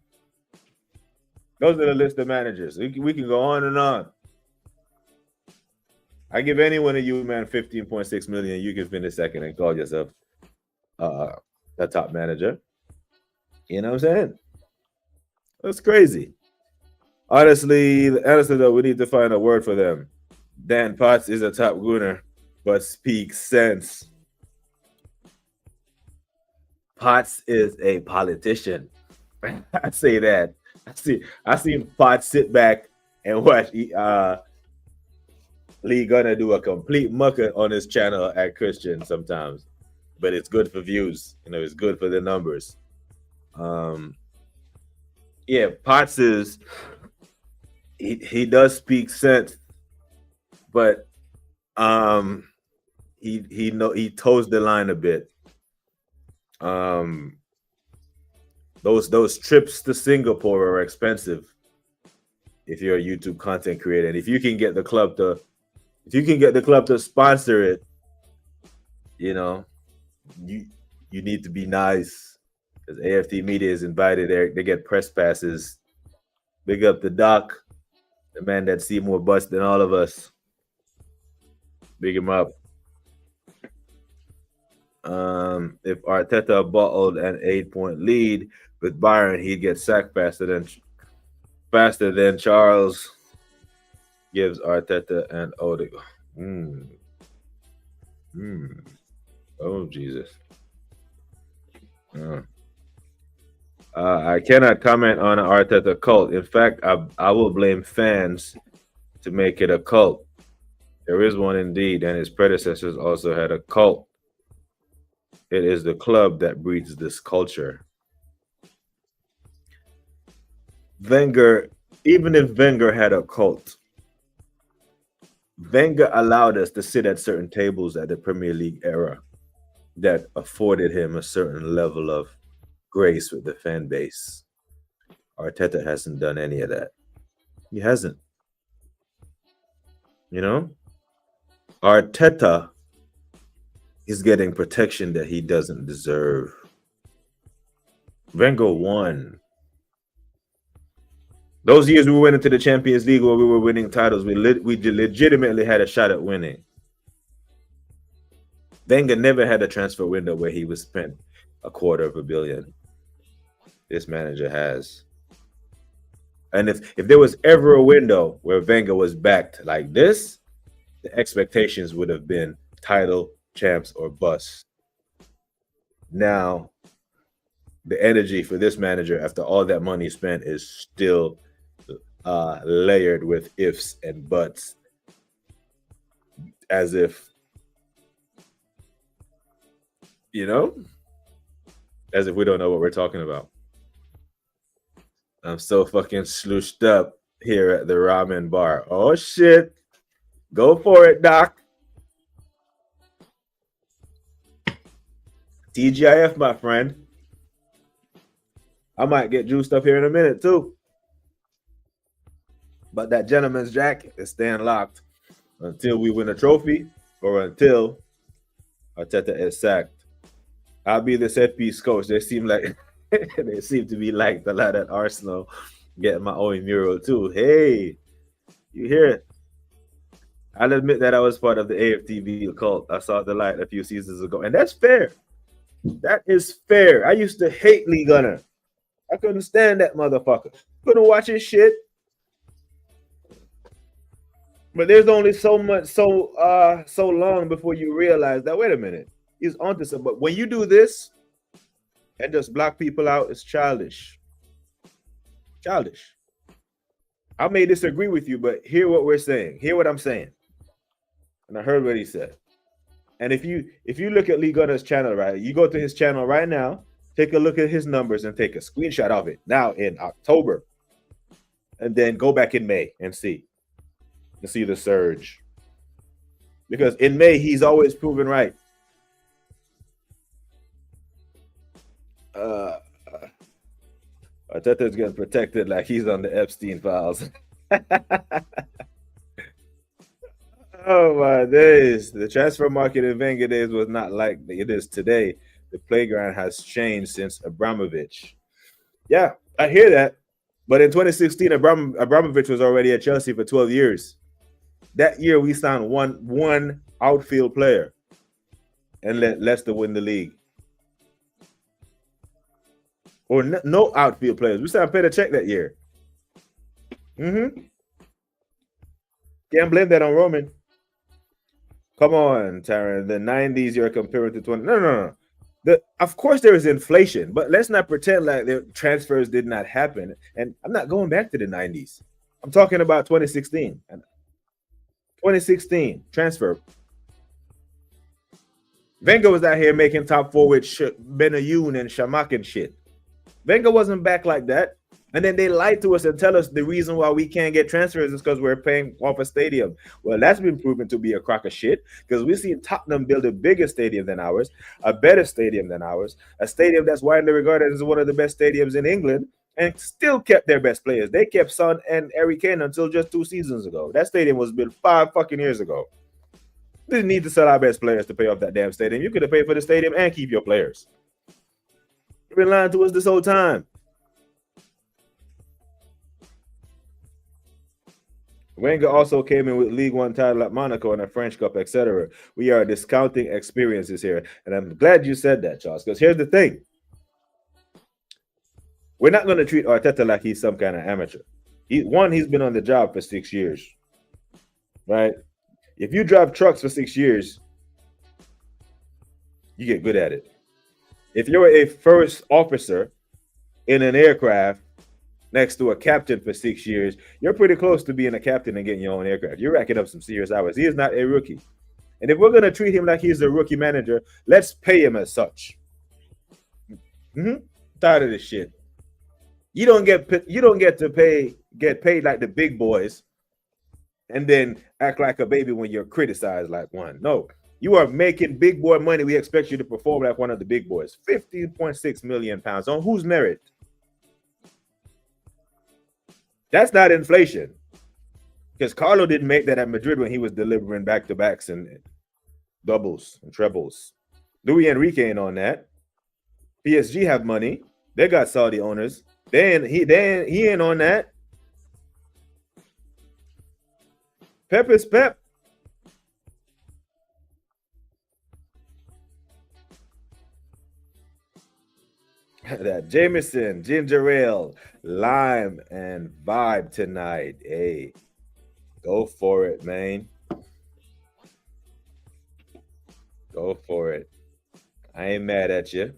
Those are the list of managers. We can go on and on. I give any one of you, man, 15.6 million. You can finish second and call yourself a top manager. You know what I'm saying? That's crazy. Honestly, though, we need to find a word for them. Dan Potts is a top gooner, but speaks sense. Potts is a politician. I say that. I see Potts sit back and watch Lee Gunner do a complete mucker on his channel at Christian sometimes, but it's good for views. You know, it's good for the numbers. Yeah, Potts is he does speak sense, but he toes the line a bit. Those trips to Singapore are expensive if you're a YouTube content creator, and if you can get the club to sponsor it, you know, you need to be nice, because AFT Media is invited there. They get press passes. Big up the doc, the man that see more butts than all of us. Big him up. If Arteta bottled an 8-point lead with Bayern, he'd get sacked faster than Charles gives Arteta and Odegaard. Oh, Jesus. I cannot comment on an Arteta cult. In fact, I will blame fans to make it a cult. There is one indeed, and his predecessors also had a cult. It is the club that breeds this culture. Wenger, even if Wenger had a cult, Wenger allowed us to sit at certain tables at the Premier League era that afforded him a certain level of grace with the fan base. Arteta hasn't done any of that. He hasn't. You know? Arteta is getting protection that he doesn't deserve. Wenger won. Those years we went into the Champions League where we were winning titles, we legitimately had a shot at winning. Wenger never had a transfer window where he was spent $250 million. This manager has. And if there was ever a window where Wenger was backed like this, the expectations would have been title, champs, or bust. Now, the energy for this manager after all that money spent is still layered with ifs and buts, as if, you know, as if we don't know what we're talking about. I'm so fucking slooshed up here at the ramen bar. Oh shit. Go for it, Doc. TGIF, my friend. I might get juiced up here in a minute too. But that gentleman's jack is staying locked until we win a trophy or until Arteta is sacked. I'll be the set piece coach. They seem like they seem to be liked a lot at Arsenal. Getting my own mural too. Hey, you hear it? I'll admit that I was part of the AFTV cult. I saw the light a few seasons ago, and that's fair. That is fair. I used to hate Lee Gunner. I couldn't stand that motherfucker. Couldn't watch his shit. But there's only so long before you realize that, wait a minute, he's onto something. But when you do this and just block people out, it's childish. Childish. I may disagree with you, but hear what we're saying. Hear what I'm saying. And I heard what he said. And if you look at Lee Gunner's channel, right, you go to his channel right now, take a look at his numbers and take a screenshot of it now in October. And then go back in May and see the surge. Because in May, he's always proven right. Arteta's getting protected like he's on the Epstein files. Oh my days. The transfer market in Wenger days was not like it is today. The playground has changed since Abramovich. Yeah, I hear that. But in 2016, Abramovich was already at Chelsea for 12 years. That year, we signed one outfield player and let Leicester win the league. Or no outfield players. We signed Petr Cech that year. Can't blame that on Roman. Come on, Taron. The 90s you're comparing to 20. No. Of course there is inflation, but let's not pretend like the transfers did not happen. And I'm not going back to the 90s. I'm talking about 2016. 2016 transfer. Wenger was out here making top forward Benayoun and Shamak and shit. Wenger wasn't back like that. And then they lied to us and tell us the reason why we can't get transfers is because we're paying off a stadium. Well, that's been proven to be a crock of shit because we've seen Tottenham build a bigger stadium than ours, a better stadium than ours, a stadium that's widely regarded as one of the best stadiums in England, and still kept their best players. They kept Son and Harry Kane until just 2 seasons ago. That stadium was built 5 fucking years ago. We didn't need to sell our best players to pay off that damn stadium. You could have paid for the stadium and keep your players. You've been lying to us this whole time. Wenger also came in with League One title at Monaco and a French Cup, etc. We are discounting experiences here. And I'm glad you said that, Charles, because here's the thing. We're not going to treat Arteta like he's some kind of amateur. He's been on the job for 6 years, right? If you drive trucks for 6 years, you get good at it. If you're a first officer in an aircraft, next to a captain for 6 years, you're pretty close to being a captain and getting your own aircraft. You're racking up some serious hours. He is not a rookie. And if we're going to treat him like he's a rookie manager, let's pay him as such. Tired of this shit. You don't get to get paid like the big boys and then act like a baby when you're criticized like one. No, you are making big boy money. We expect you to perform like one of the big boys. 15.6 million pounds on whose merit? That's not inflation. Because Carlo didn't make that at Madrid when he was delivering back-to-backs and doubles and trebles. Luis Enrique ain't on that. PSG have money. They got Saudi owners. He ain't on that. Pep is Pep. That Jameson, ginger ale, lime, and vibe tonight. Hey, go for it, man. Go for it. I ain't mad at you.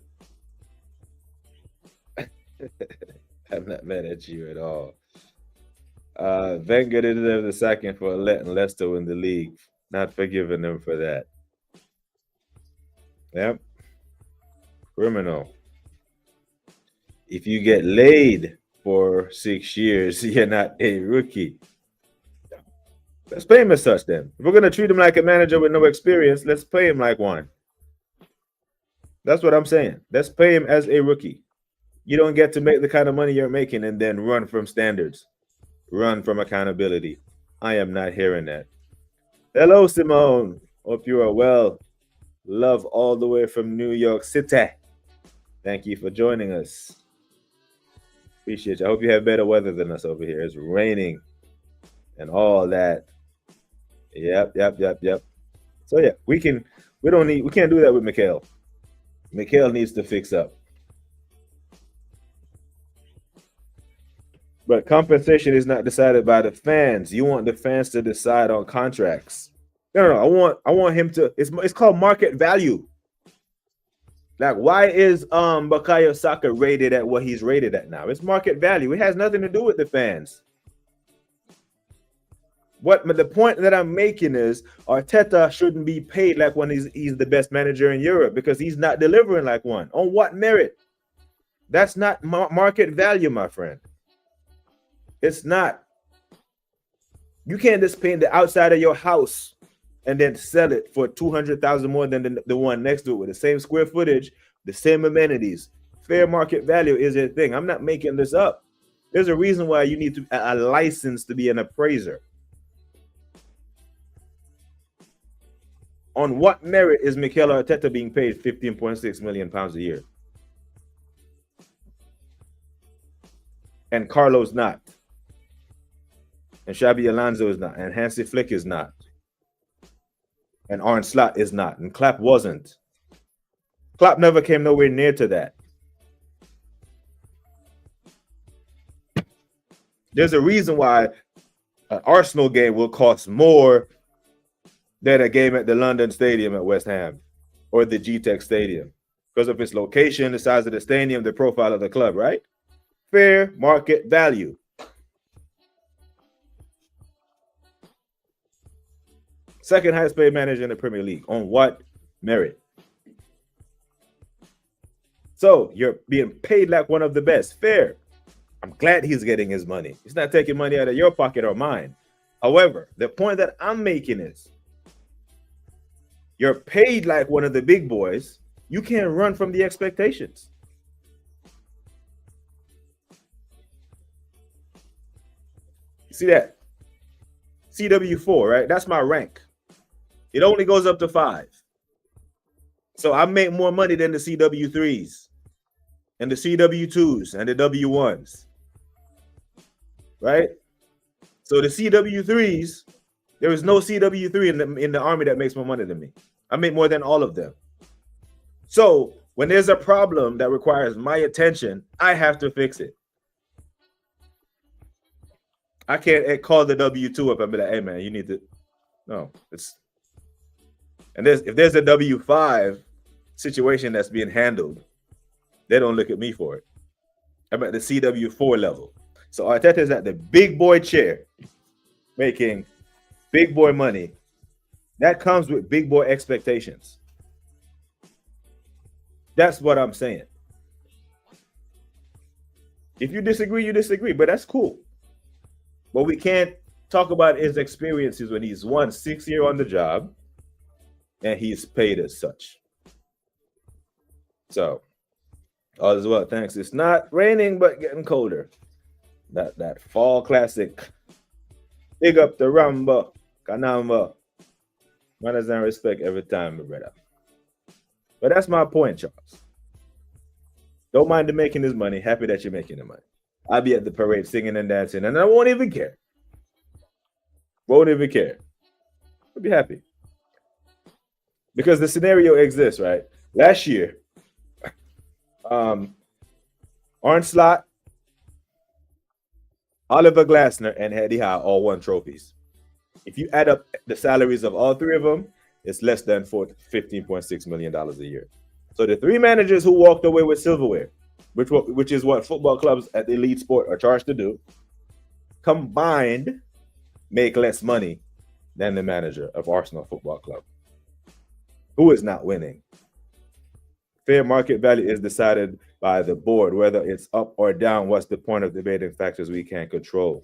I'm not mad at you at all. Wenger deserves the sacking for letting Leicester win the league. Not forgiving them for that. Yep. Criminal. If you get laid for 6 years, you're not a rookie. Let's pay him as such then. If we're going to treat him like a manager with no experience, let's pay him like one. That's what I'm saying. Let's pay him as a rookie. You don't get to make the kind of money you're making and then run from standards. Run from accountability. I am not hearing that. Hello, Simone. Hope you are well. Love all the way from New York City. Thank you for joining us. Appreciate you. I hope you have better weather than us over here. It's raining and all that. Yep. So yeah, we can't do that with Mikel. Mikel needs to fix up. But compensation is not decided by the fans. You want the fans to decide on contracts. No. I want him to. It's called market value. Like, why is Bukayo Saka rated at what he's rated at now? It's market value. It has nothing to do with the fans. But the point that I'm making is Arteta shouldn't be paid like when he's the best manager in Europe because he's not delivering like one. On what merit? That's not market value, my friend. It's not. You can't just paint the outside of your house and then sell it for 200,000 more than the one next to it with the same square footage, the same amenities. Fair market value is a thing. I'm not making this up. There's a reason why you need a license to be an appraiser. On what merit is Mikel Arteta being paid 15.6 million pounds a year? And Carlo's not. And Xabi Alonso is not. And Hansi Flick is not. And Arne Slot is not. And Klopp wasn't. Klopp never came nowhere near to that. There's a reason why an Arsenal game will cost more than a game at the London Stadium at West Ham or the GTEC Stadium because of its location, the size of the stadium, the profile of the club, right? Fair market value. Second highest paid manager in the Premier League. On what merit? So you're being paid like one of the best. Fair. I'm glad he's getting his money. He's not taking money out of your pocket or mine. However, the point that I'm making is you're paid like one of the big boys. You can't run from the expectations. See that? CW4, right? That's my rank. It only goes up to 5. So I make more money than the CW3s and the CW2s and the W1s. Right? So the CW3s, there is no CW3 in the army that makes more money than me. I make more than all of them. So when there's a problem that requires my attention, I have to fix it. I can't call the W2 up and be like, hey man, you need to. No, if there's a W5 situation that's being handled, they don't look at me for it. I'm at the CW4 level. So Arteta is at the big boy chair, making big boy money. That comes with big boy expectations. That's what I'm saying. If you disagree, you disagree, but that's cool. But we can't talk about his experiences when he's 6 years on the job and he's paid as such. So, all is well, thanks. It's not raining, but getting colder. That fall classic. Big up the Ramba, Kanamba. Manners and respect every time, my brother. But that's my point, Charles. Don't mind him making his money. Happy that you're making the money. I'll be at the parade singing and dancing, and I won't even care. Won't even care. I'll be happy. Because the scenario exists, right? Last year, Arne Slot, Oliver Glasner, and Eddie Howe all won trophies. If you add up the salaries of all three of them, it's less than $15.6 million a year. So the three managers who walked away with silverware, which is what football clubs at the elite sport are charged to do, combined make less money than the manager of Arsenal Football Club, who is not winning. Fair market value is decided by the board, whether it's up or down. What's the point of debating factors we can't control?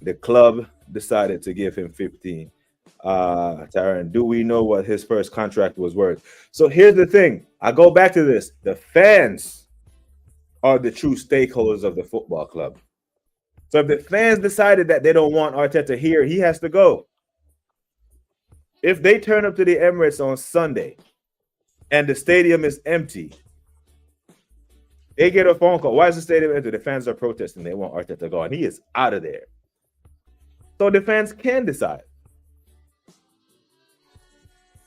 The club decided to give him 15. Taran, do we know what his first contract was worth? So here's the thing. I go back to this. The fans are the true stakeholders of the football club. So if the fans decided that they don't want Arteta here, he has to go. If they turn up to the Emirates on Sunday and the stadium is empty, they get a phone call. Why is the stadium empty? The fans are protesting. They want Arteta to go, and he is out of there. So the fans can decide.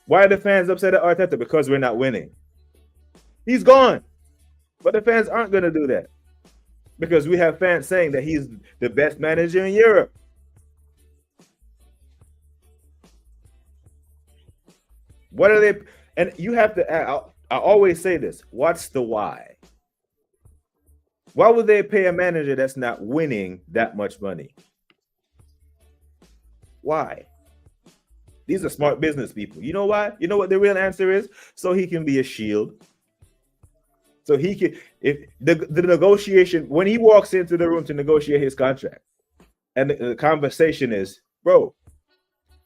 Why are the fans upset at Arteta? Because we're not winning. He's gone. But the fans aren't going to do that. Because we have fans saying that he's the best manager in Europe. What are they? And you have to, I always say this. What's the why? Why would they pay a manager that's not winning that much money? Why? These are smart business people. You know why? You know what the real answer is? So he can be a shield. So he can, if the negotiation, when he walks into the room to negotiate his contract, and the conversation is, bro,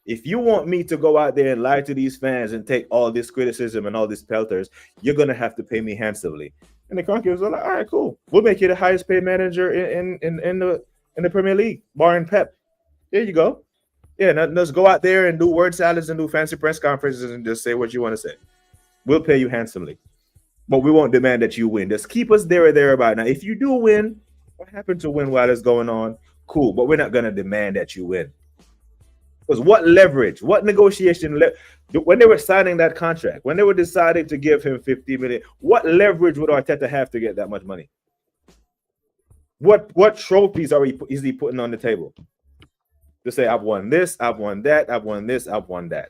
if you want me to go out there and lie to these fans and take all this criticism and all these pelters, you're going to have to pay me handsomely. And the Conquerors are like, all right, cool. We'll make you the highest paid manager in the Premier League, barring Pep. There you go. Yeah, now let's go out there and do word salads and do fancy press conferences and just say what you want to say. We'll pay you handsomely. But we won't demand that you win. Just keep us there or thereabout. Now, if you do win, what happened to win while it's going on? Cool, but we're not going to demand that you win. Because what leverage, what negotiation, when they were signing that contract, when they were deciding to give him 50 million, what leverage would Arteta have to get that much money? What trophies is he putting on the table? To say, I've won this, I've won that, I've won this, I've won that.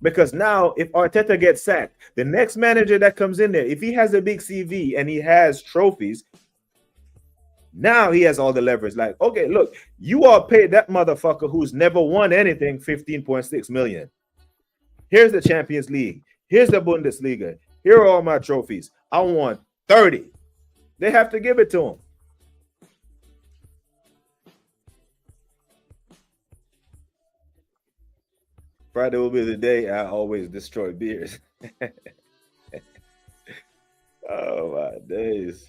Because now, if Arteta gets sacked, the next manager that comes in there, if he has a big CV and he has trophies, now he has all the leverage. Like, okay, look, you all paid that motherfucker who's never won anything $15.6 million. Here's the Champions League. Here's the Bundesliga. Here are all my trophies. I want 30. They have to give it to him. Friday will be the day I always destroy beers. Oh, my days.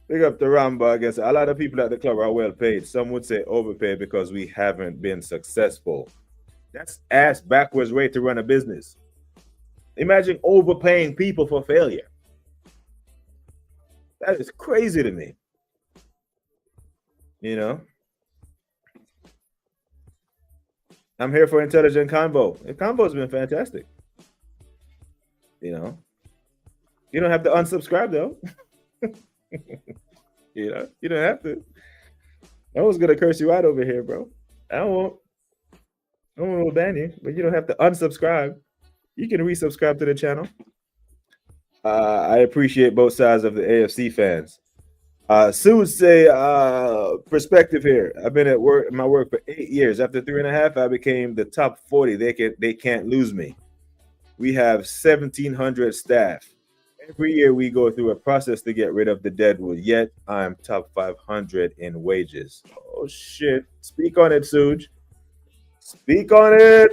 Pick up the Ramba. I guess a lot of people at the club are well paid. Some would say overpaid because we haven't been successful. That's ass backwards way to run a business. Imagine overpaying people for failure. That is crazy to me. You know? I'm here for intelligent convo. The convo's been fantastic. You know? You don't have to unsubscribe, though. You know? You don't have to. I was going to curse you out over here, bro. I won't ban you, but you don't have to unsubscribe. You can resubscribe to the channel. I appreciate both sides of the AFC fans. Sue say perspective here. I've been at my work for 8 years. After 3.5, I became the top 40. They can't lose me. We have 1,700 staff. Every year we go through a process to get rid of the deadwood. Yet I'm top 500 in wages. Oh shit! Speak on it, Suge. Speak on it.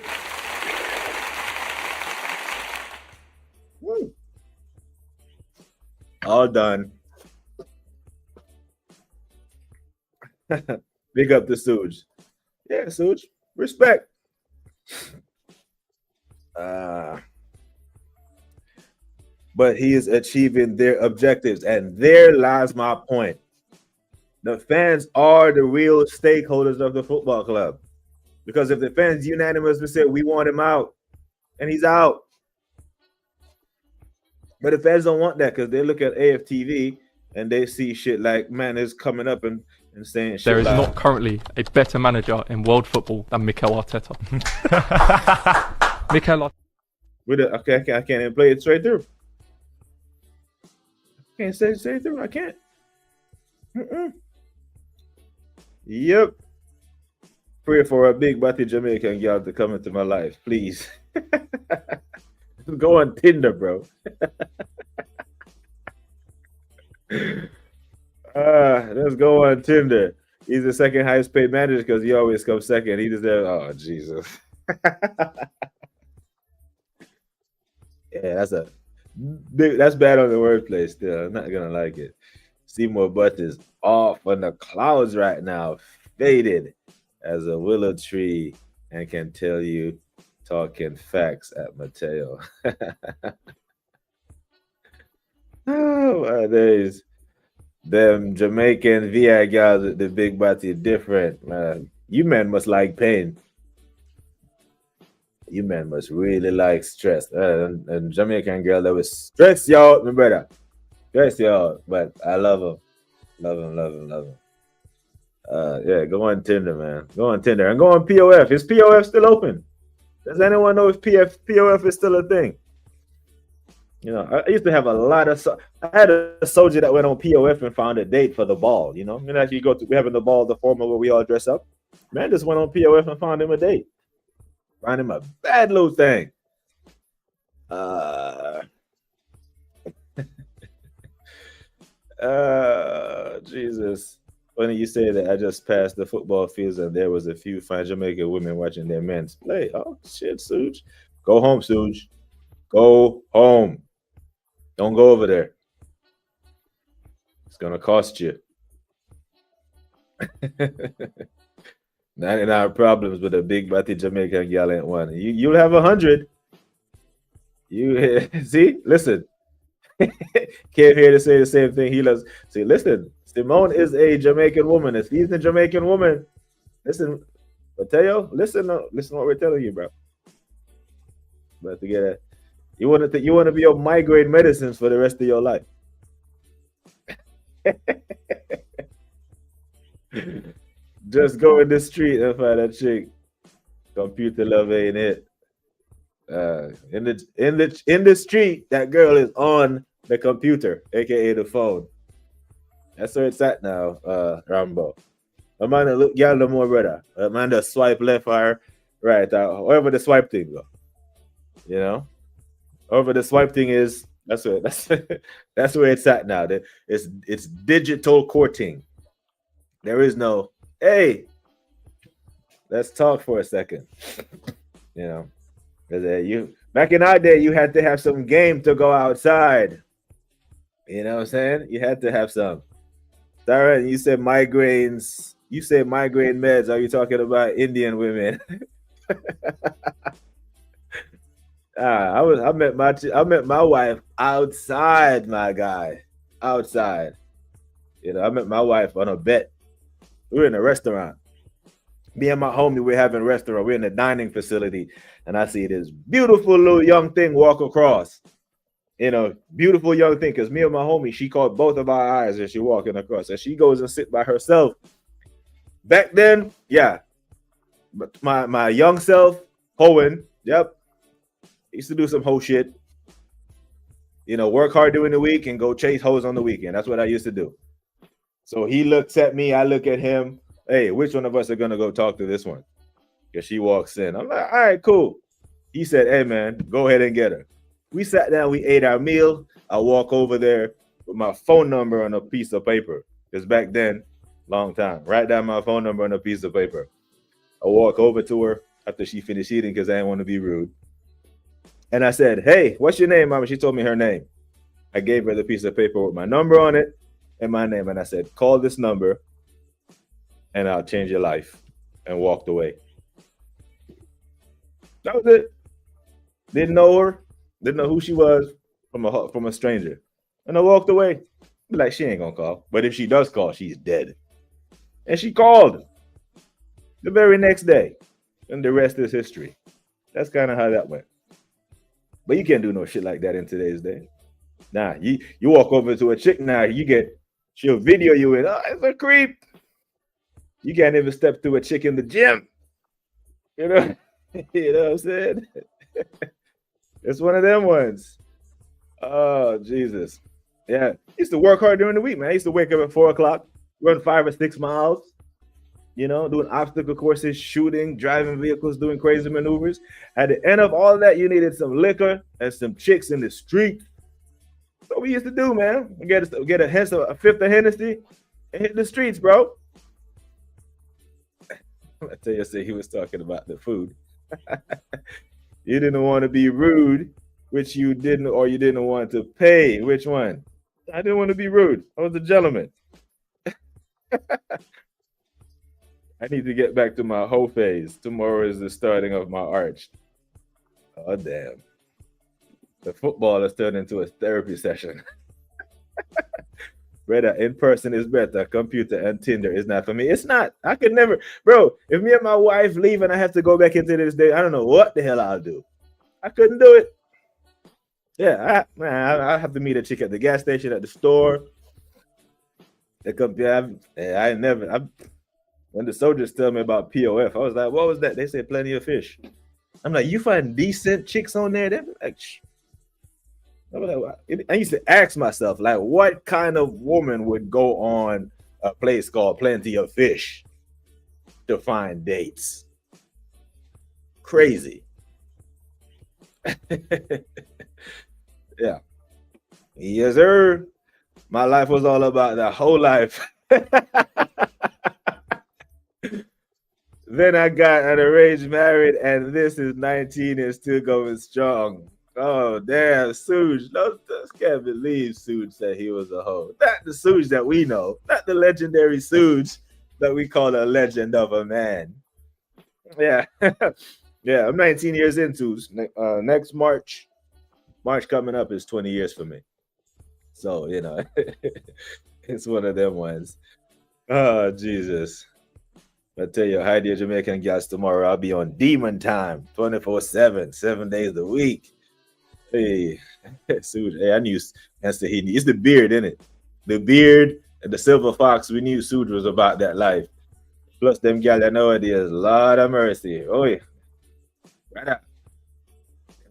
Woo. All done. Big up the Suge. Yeah, Suge. Respect. But he is achieving their objectives. And there lies my point. The fans are the real stakeholders of the football club. Because if the fans unanimously say we want him out, and he's out. But the fans don't want that because they look at AFTV and they see shit like, man, it's coming up and saying shit. There is like, not currently a better manager in world football than Mikel Arteta. Mikel Arteta. Okay, I can't even play it straight through. I can't say it straight through. I can't. Yep. Pray for a big body Jamaican girl to come into my life, please. Go on Tinder, bro. Let's go on Tinder. He's the second highest paid manager because he always comes second. He deserves. Oh Jesus. Yeah, that's bad on the wordplay. Still, I'm not gonna like it. Seymour Butt is off on the clouds right now, faded as a willow tree, and can tell you talking facts at Mateo. Oh my days. Them Jamaican VI guys with the big body different, man. You men must like pain. You men must really like stress. And Jamaican girl that was stress you out, my brother. Stress you out. But I love him. Love him. Yeah, go on Tinder, man. Go on Tinder. And go on POF. Is POF still open? Does anyone know if POF is still a thing? You know, I used to have a lot of. I had a soldier that went on POF and found a date for the ball. You know, as you go to having the ball, the formal where we all dress up. Man just went on POF and found him a date. Found him a bad little thing. Jesus. Funny you say that. I just passed the football fields and there was a few fine Jamaican women watching their men play. Oh shit, Suge. Go home, Suge. Go home. Don't go over there. It's gonna cost you. 99 problems with a big body Jamaican gal ain't one. You'll have 100. You see, listen. Came here to say the same thing. He loves. See, listen. Simone is a Jamaican woman. If he's a Jamaican woman, listen, Mateo, listen what we're telling you, bro. But to get it, you want to be on migraine medicines for the rest of your life. Just go in the street and find a chick. Computer love ain't it. In the street, that girl is on the computer, aka the phone. That's where it's at now, Rambo. Amanda, look, y'all no more, brother. Amanda, swipe left or right, however the swipe thing go. You know, however the swipe thing is, that's where it's at now. It's digital courting. There is no, hey, let's talk for a second. You know, because back in our day, you had to have some game to go outside. You know what I'm saying? You had to have some. Sarah, you said migraines. You said migraine meds. Are you talking about Indian women? I met my wife outside, my guy. Outside. You know, I met my wife on a bet. We were in a restaurant. Me and my homie, we're having a restaurant. We're in a dining facility. And I see this beautiful little young thing walk across. You know, beautiful young thing. Because me and my homie, she caught both of our eyes as she walking across. And she goes and sit by herself. Back then, yeah. But my young self, hoeing, yep. Used to do some hoe shit. You know, work hard during the week and go chase hoes on the weekend. That's what I used to do. So he looks at me, I look at him. Hey, which one of us are gonna go talk to this one? Because she walks in. I'm like, all right, cool. He said, hey man, go ahead and get her. We sat down, we ate our meal. I walk over there with my phone number on a piece of paper. Because back then, long time, write down my phone number on a piece of paper. I walk over to her after she finished eating because I didn't want to be rude. And I said, hey, what's your name, mama? She told me her name. I gave her the piece of paper with my number on it and my name. And I said, call this number and I'll change your life. And walked away. That was it. Didn't know her. Didn't know who she was from a stranger. And I walked away. Be like, she ain't gonna call. But if she does call, she's dead. And she called the very next day. And the rest is history. That's kind of how that went. But you can't do no shit like that in today's day. Nah, you walk over to a chick now, she'll video you in, oh, it's a creep. You can't even step through a chick in the gym. You know? You know what I'm saying? It's one of them ones. Oh, Jesus. Yeah. I used to work hard during the week, man. I used to wake up at 4 o'clock, run 5 or 6 miles, you know, doing obstacle courses, shooting, driving vehicles, doing crazy maneuvers. At the end of all that, you needed some liquor and some chicks in the street. That's what we used to do, man. We get a fifth of Hennessy and hit the streets, bro. I tell you, he was talking about the food. You didn't want to be rude, which you didn't, or you didn't want to pay. Which one? I didn't want to be rude. I was a gentleman. I need to get back to my hoe phase. Tomorrow is the starting of my arch. Oh, damn. The football has turned into a therapy session. Brother, in person is better. Computer and Tinder is not for me. It's not. I could never. Bro, if me and my wife leave and I have to go back into this day, I don't know what the hell I'll do. I couldn't do it. Yeah, I have to meet a chick at the gas station, at the store. When the soldiers tell me about POF, I was like, what was that? They said plenty of fish. I'm like, you find decent chicks on there? They're like, I used to ask myself, like, what kind of woman would go on a place called Plenty of Fish to find dates? Crazy. Yeah. Yes, sir. My life was all about the whole life. Then I got an arranged married, and this is 19 and still going strong. Oh, damn, Suge. Can't believe Suge said he was a hoe. Not the Suge that we know. Not the legendary Suge that we call a legend of a man. Yeah. Yeah, I'm 19 years into. Next March coming up is 20 years for me. So, you know, it's one of them ones. Oh, Jesus. I tell you, hide your Jamaican guys tomorrow. I'll be on demon time, 24/7, 7 days a week. Hey, Suge. Hey, I knew it's the beard, isn't it? The beard and the silver fox. We knew Suge was about that life. Plus, them gal that nowadays, Lord of mercy. Oh, yeah. Right up.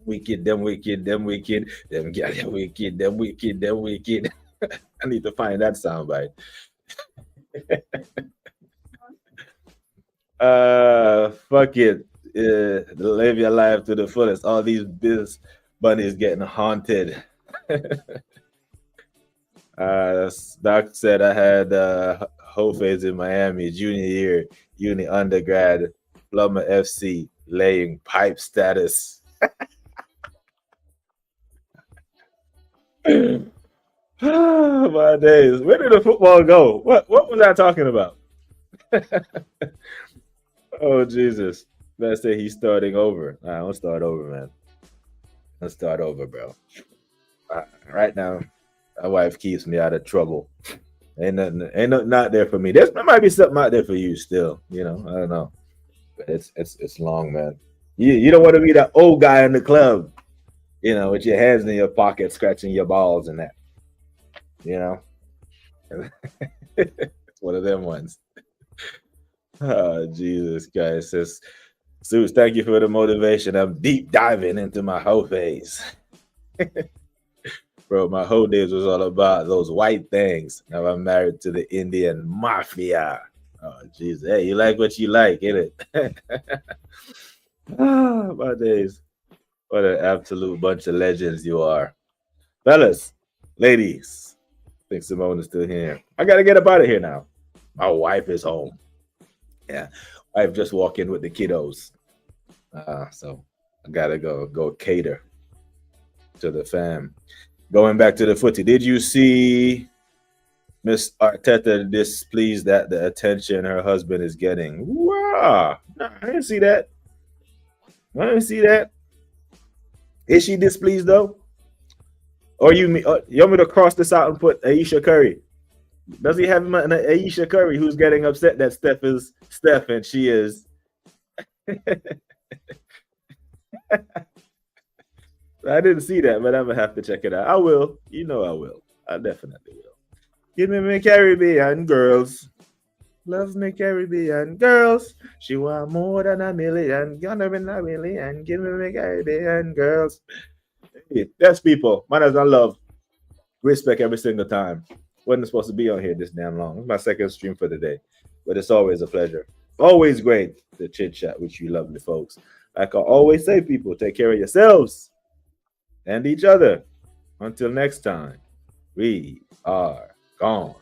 Wicked, them wicked, them wicked, them gal, them wicked, them wicked, them wicked. I need to find that soundbite. Fuck it. Live your life to the fullest. All these biz bunnies getting haunted. Doc said I had whole phase in Miami, junior year, uni undergrad, Plumber FC, laying pipe status. My days. Where did the football go? What was I talking about? Oh, Jesus. Let's say he's starting over. All right, let's start over, man. Let's start over, bro. Right now, my wife keeps me out of trouble. Ain't nothing out there for me. There might be something out there for you still. You know, I don't know. But it's long, man. You don't want to be that old guy in the club, you know, with your hands in your pocket, scratching your balls and that. You know? It's one of them ones. Oh, Jesus, guys. Suze, thank you for the motivation. I'm deep diving into my hoe phase. Bro, my whole days was all about those white things. Now I'm married to the Indian mafia. Oh, jeez. Hey, you like what you like, innit? My days. What an absolute bunch of legends you are. Fellas, ladies. I think Simone is still here. I got to get up out of here now. My wife is home. Yeah. Wife just walked in with the kiddos. So I got to go cater to the fam. Going back to the footy, did you see Miss Arteta displeased at the attention her husband is getting? Wow, no, I didn't see that. I didn't see that. Is she displeased though? Or you want me to cross this out and put Aisha Curry? Does he have an Aisha Curry who's getting upset that Steph is Steph and she is? I didn't see that, but I'm gonna have to check it out. I will. You know I will. I definitely will. Give me Caribbean girls. Love me Caribbean girls. She want more than a million. Gonna be a million. Give me Caribbean girls. Hey, that's people. Man has not love. Respect every single time. Wasn't supposed to be on here this damn long. It's my second stream for the day. But it's always a pleasure. Always great to chit chat with you lovely folks. Like I always say, people, take care of yourselves and each other. Until next time, we are gone.